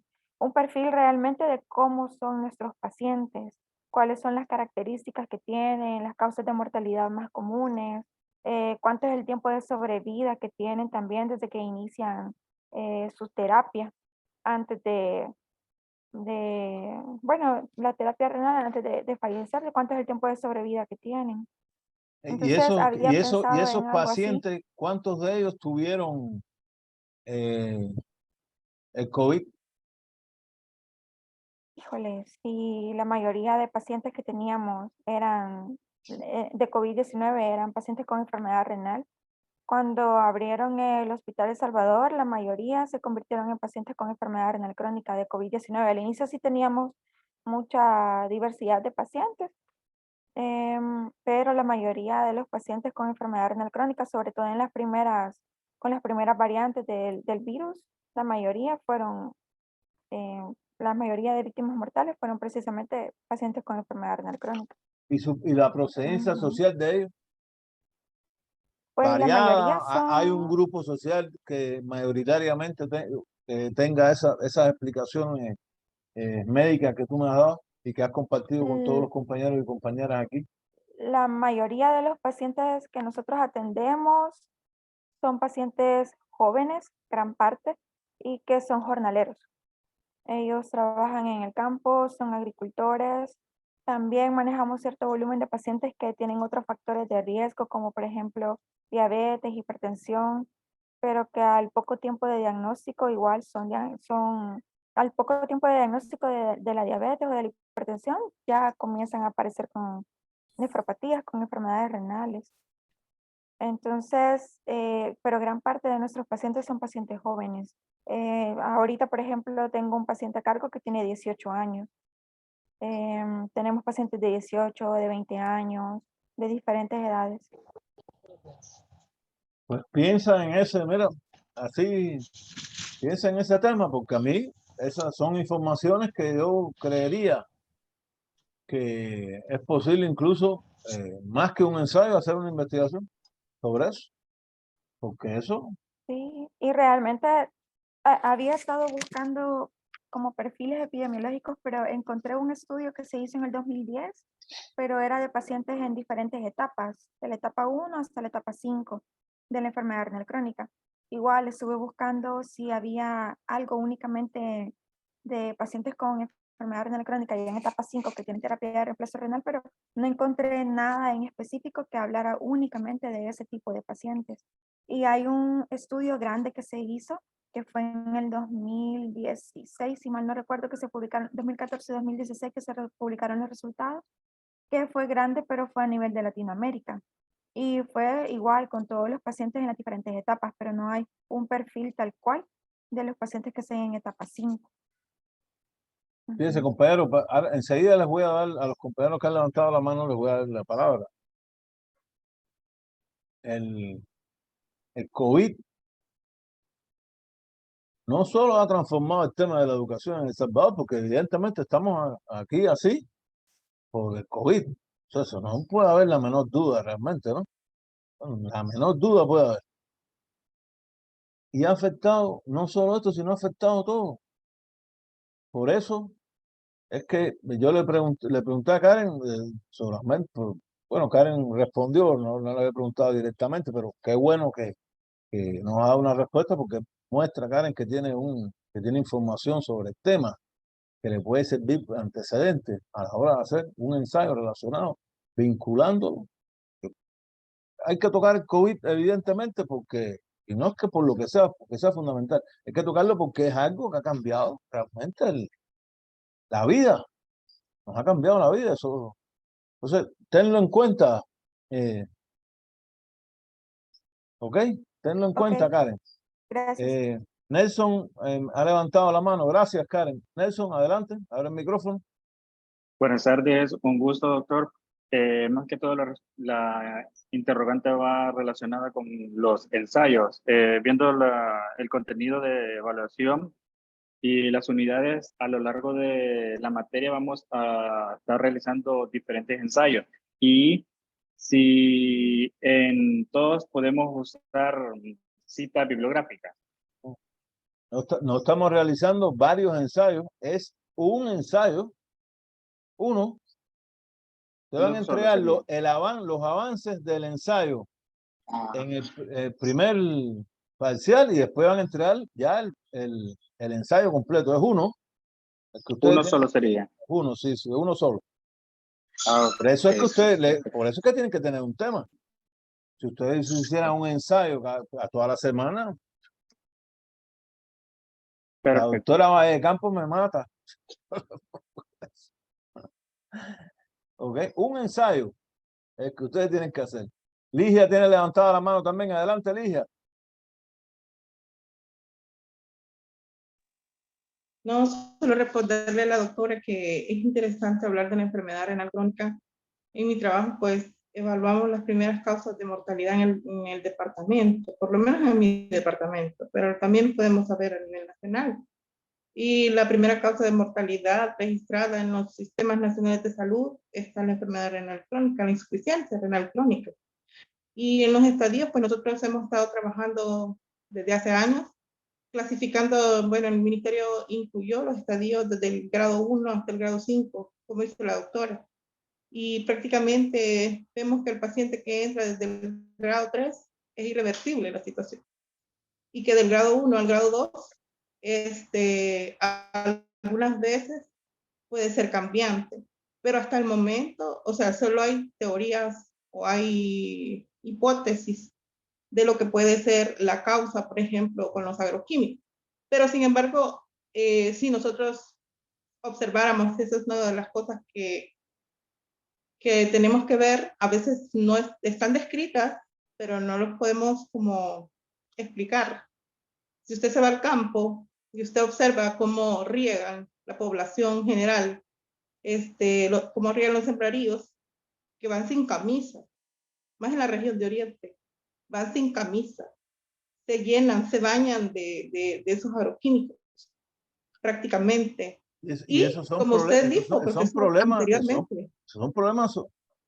S8: perfil realmente de cómo son nuestros pacientes, cuáles son las características que tienen, las causas de mortalidad más comunes, cuánto es el tiempo de sobrevida que tienen también desde que inician sus terapias antes bueno, la terapia renal antes de fallecer, de cuánto es el tiempo de sobrevida que tienen.
S1: Y
S8: Entonces,
S1: eso,
S8: había
S1: y
S8: pensado
S1: esos
S8: en algo así.
S1: pacientes, ¿cuántos de ellos tuvieron el COVID?
S8: Híjole, sí, la mayoría de pacientes que teníamos eran de COVID-19, eran pacientes con enfermedad renal. Cuando abrieron el Hospital El Salvador, la mayoría se convirtieron en pacientes con enfermedad renal crónica de COVID-19. Al inicio sí teníamos mucha diversidad de pacientes, pero la mayoría de los pacientes con enfermedad renal crónica, sobre todo en con las primeras variantes del virus, la mayoría fueron eh, la mayoría de víctimas mortales fueron precisamente pacientes con enfermedad renal crónica.
S1: Y la procedencia
S8: Ujú.
S1: social de ellos,
S8: Pues la
S1: variada.
S8: mayoría
S1: Hay un
S8: son,
S1: grupo social que mayoritariamente tenga esas explicaciones médicas que tú me has dado y que has compartido con todos los compañeros y compañeras aquí.
S8: la mayoría de los pacientes que nosotros atendemos son pacientes jóvenes, gran parte, y que son jornaleros. Ellos trabajan en el campo, son agricultores. También manejamos cierto volumen de pacientes que tienen otros factores de riesgo, como por ejemplo diabetes, hipertensión, pero que al poco tiempo de diagnóstico igual al poco tiempo de diagnóstico de la diabetes o de la hipertensión, ya comienzan a aparecer con nefropatías, con enfermedades renales. Entonces, pero gran parte de nuestros pacientes son pacientes jóvenes. Ahorita, por ejemplo, tengo un paciente a cargo que tiene 18 años. Tenemos pacientes de 18, de 20 años, de diferentes edades.
S1: Pues piensa en ese, mira, así, piensa en ese tema, porque a mí esas son informaciones que yo creería que es posible incluso, más que un ensayo, hacer una investigación sobre eso, porque eso,
S8: Sí, y realmente había estado buscando como perfiles epidemiológicos, pero encontré un estudio que se hizo en el 2010, pero era de pacientes en diferentes etapas, de la etapa 1 hasta la etapa 5 de la enfermedad renal crónica. Igual estuve buscando si había algo únicamente de pacientes con enfermedad renal crónica y en etapa 5 que tienen terapia de reemplazo renal, pero no encontré nada en específico que hablara únicamente de ese tipo de pacientes. Y hay un estudio grande que se hizo, que fue en el 2016, si mal no recuerdo, que se publicaron, 2014-2016, que se publicaron los resultados, que fue grande, pero fue a nivel de Latinoamérica. Y fue igual con todos los pacientes en las diferentes etapas, pero no hay un perfil tal cual de los pacientes que estén en etapa 5.
S1: fíjense, compañero, ahora enseguida les voy a dar a los compañeros que han levantado la mano, les voy a dar la palabra. El, el COVID no solo ha transformado el tema de la educación en El Salvador, porque evidentemente estamos aquí así por el COVID. O sea, eso no puede haber la menor duda realmente, ¿no? Bueno, la menor duda puede haber. Y ha afectado no solo esto, sino ha afectado todo. Por eso es que yo le pregunté a Karen bueno, Karen respondió, no le había preguntado directamente, pero qué bueno que nos ha dado una respuesta porque muestra, Karen, que tiene información sobre el tema que le puede servir de antecedente a la hora de hacer un ensayo relacionado, vinculándolo. Hay que tocar el COVID, evidentemente, y no es que por lo que sea, porque sea fundamental, hay que tocarlo porque es algo que ha cambiado realmente la vida, nos ha cambiado la vida. Eso. Entonces, tenlo en cuenta, ¿ok? Tenlo en cuenta, Karen.
S8: Gracias.
S1: Nelson ha levantado la mano. Gracias, Karen. Nelson, adelante, abre el micrófono.
S9: Buenas tardes, un gusto, doctor. Más que todo, la interrogante va relacionada con los ensayos. Viendo el contenido de evaluación y las unidades a lo largo de la materia, vamos a estar realizando diferentes ensayos. Y si en todos podemos usar cita bibliográfica.
S1: No estamos realizando varios ensayos, es un ensayo, uno. Te van a entregar los avances del ensayo en el primer parcial y después van a entregar ya el ensayo completo. Es uno.
S9: Uno solo sería.
S1: Uno, sí, uno solo.
S9: Okay.
S1: Por eso es que por eso es que tienen que tener un tema. Si ustedes hicieran un ensayo a toda la semana,
S9: Perfecto.
S1: la doctora Vallecampo me mata. Okay. Un ensayo es que ustedes tienen que hacer. Ligia tiene levantada la mano también. Adelante, Ligia.
S10: No, solo responderle a la doctora que es interesante hablar de la enfermedad renal crónica. En mi trabajo, pues, evaluamos las primeras causas de mortalidad en el departamento, por lo menos en mi departamento, pero también podemos saber a nivel nacional. Y la primera causa de mortalidad registrada en los sistemas nacionales de salud está la enfermedad renal crónica, la insuficiencia renal crónica. Y en los estadios, pues nosotros hemos estado trabajando desde hace años, clasificando, bueno, el ministerio incluyó los estadios desde el grado 1 hasta el grado 5, como hizo la doctora. Y prácticamente vemos que el paciente que entra desde el grado 3 es irreversible la situación. Y que del grado 1 al grado 2, algunas veces puede ser cambiante. Pero hasta el momento, o sea, solo hay teorías o hay hipótesis de lo que puede ser la causa, por ejemplo, con los agroquímicos. Pero sin embargo, si nosotros observáramos, esa es una de las cosas que tenemos que ver, a veces no están descritas, pero no los podemos como explicar. Si usted se va al campo y usted observa cómo riegan la población general, cómo riegan los sembradíos, que van sin camisa, más en la región de Oriente, van sin camisa, se llenan, se bañan de esos agroquímicos, prácticamente.
S1: Y esos son
S10: como usted dijo,
S1: son problemas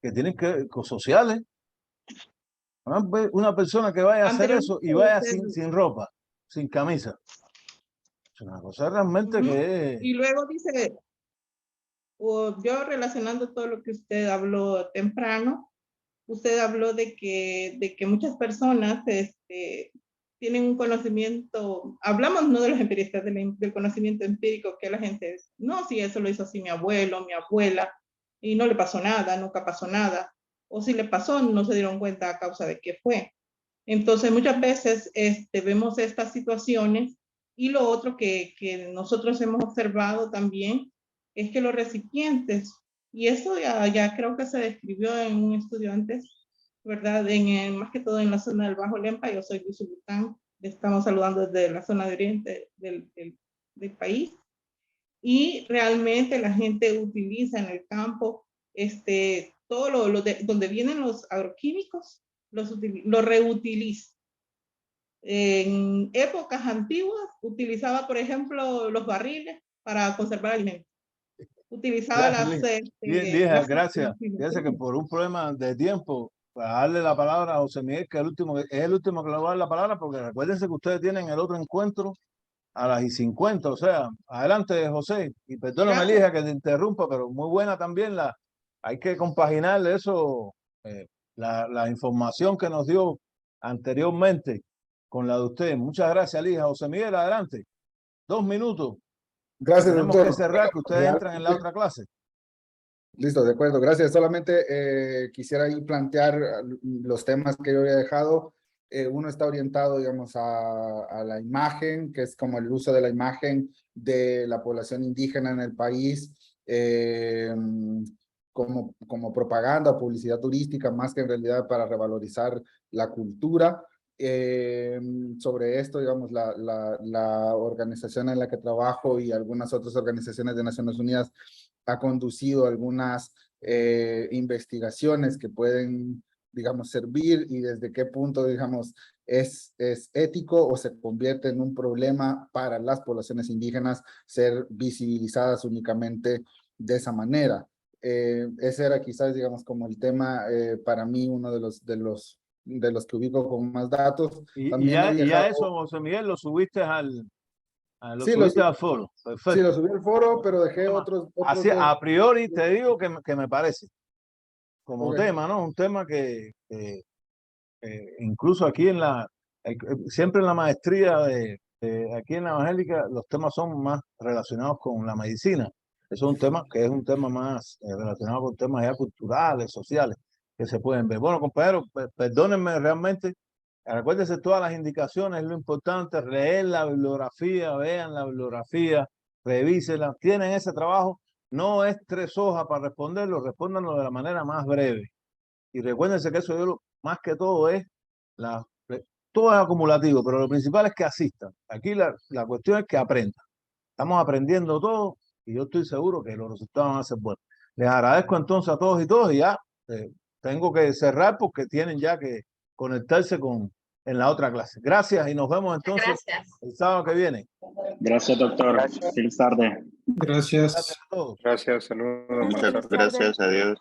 S1: que tienen que ver con sociales. Una persona que vaya a hacer eso y vaya sin ropa, sin camisa. Es una cosa realmente que es...
S10: Y luego dice, yo relacionando todo lo que usted habló temprano, usted habló de que muchas personas tienen un conocimiento, hablamos no de los empiristas, del conocimiento empírico, que la gente, no, si eso lo hizo así mi abuelo, mi abuela, y no le pasó nada, nunca pasó nada, o si le pasó, no se dieron cuenta a causa de qué fue. Entonces, muchas veces vemos estas situaciones, y lo otro que nosotros hemos observado también es que los recipientes, y eso ya creo que se describió en un estudio antes, ¿verdad? Más que todo en la zona del Bajo Lempa. Yo soy de Usulután, estamos saludando desde la zona de oriente del país, y realmente la gente utiliza en el campo todo donde vienen los agroquímicos, lo reutiliza. En épocas antiguas utilizaba, por ejemplo, los barriles para conservar alimentos. Utilizaba
S1: Gracias. Gracias que por un problema de tiempo para darle la palabra a José Miguel, que es el último que le va a dar la palabra, porque recuérdense que ustedes tienen el otro encuentro a las 50, o sea, adelante José, y perdóname
S10: Gracias.
S1: Elija que te interrumpa, pero muy buena también hay que compaginar eso, la información que nos dio anteriormente con la de usted. Muchas gracias, Elija. José Miguel, adelante. 2 minutos.
S7: Gracias,
S1: Tenemos
S7: doctor.
S1: que cerrar, que ustedes entran en la otra clase.
S7: Listo, de acuerdo, gracias. Solamente quisiera ahí plantear los temas que yo había dejado. Uno está orientado, digamos, a la imagen, que es como el uso de la imagen de la población indígena en el país, como propaganda, publicidad turística, más que en realidad para revalorizar la cultura. Sobre esto, digamos, la organización en la que trabajo y algunas otras organizaciones de Naciones Unidas ha conducido algunas investigaciones que pueden, digamos, servir y desde qué punto, digamos, es ético o se convierte en un problema para las poblaciones indígenas ser visibilizadas únicamente de esa manera. Ese era quizás, digamos, como el tema para mí, uno de los que ubico con más datos.
S1: Y ya eso, José Miguel, lo subiste lo
S7: Sí,
S1: subiste al foro. Perfecto.
S7: Sí, lo subí al foro, pero dejé otros
S1: Así,
S7: dos.
S1: a priori te digo que me parece como
S7: Ok.
S1: tema, ¿no? Un tema que incluso aquí siempre en la maestría aquí en la evangélica, los temas son más relacionados con la medicina. Eso es un tema que es un tema más relacionado con temas ya culturales, sociales, que se pueden ver. Bueno, compañeros, perdónenme realmente. Recuérdense todas las indicaciones, lo importante, leer la bibliografía, vean la bibliografía, revísenla. Tienen ese trabajo, no es 3 hojas para responderlo, respóndanlo de la manera más breve. Y recuérdense que eso más que todo todo es acumulativo, pero lo principal es que asistan. Aquí la cuestión es que aprendan. Estamos aprendiendo todo y yo estoy seguro que los resultados van a ser buenos. Les agradezco entonces a todos y todas y ya tengo que cerrar porque tienen ya que conectarse en la otra clase. Gracias y nos vemos entonces el sábado que viene.
S9: Gracias, doctor. Feliz tarde.
S2: Gracias.
S1: Gracias a todos.
S11: Gracias, saludos.
S8: Muchas gracias, adiós.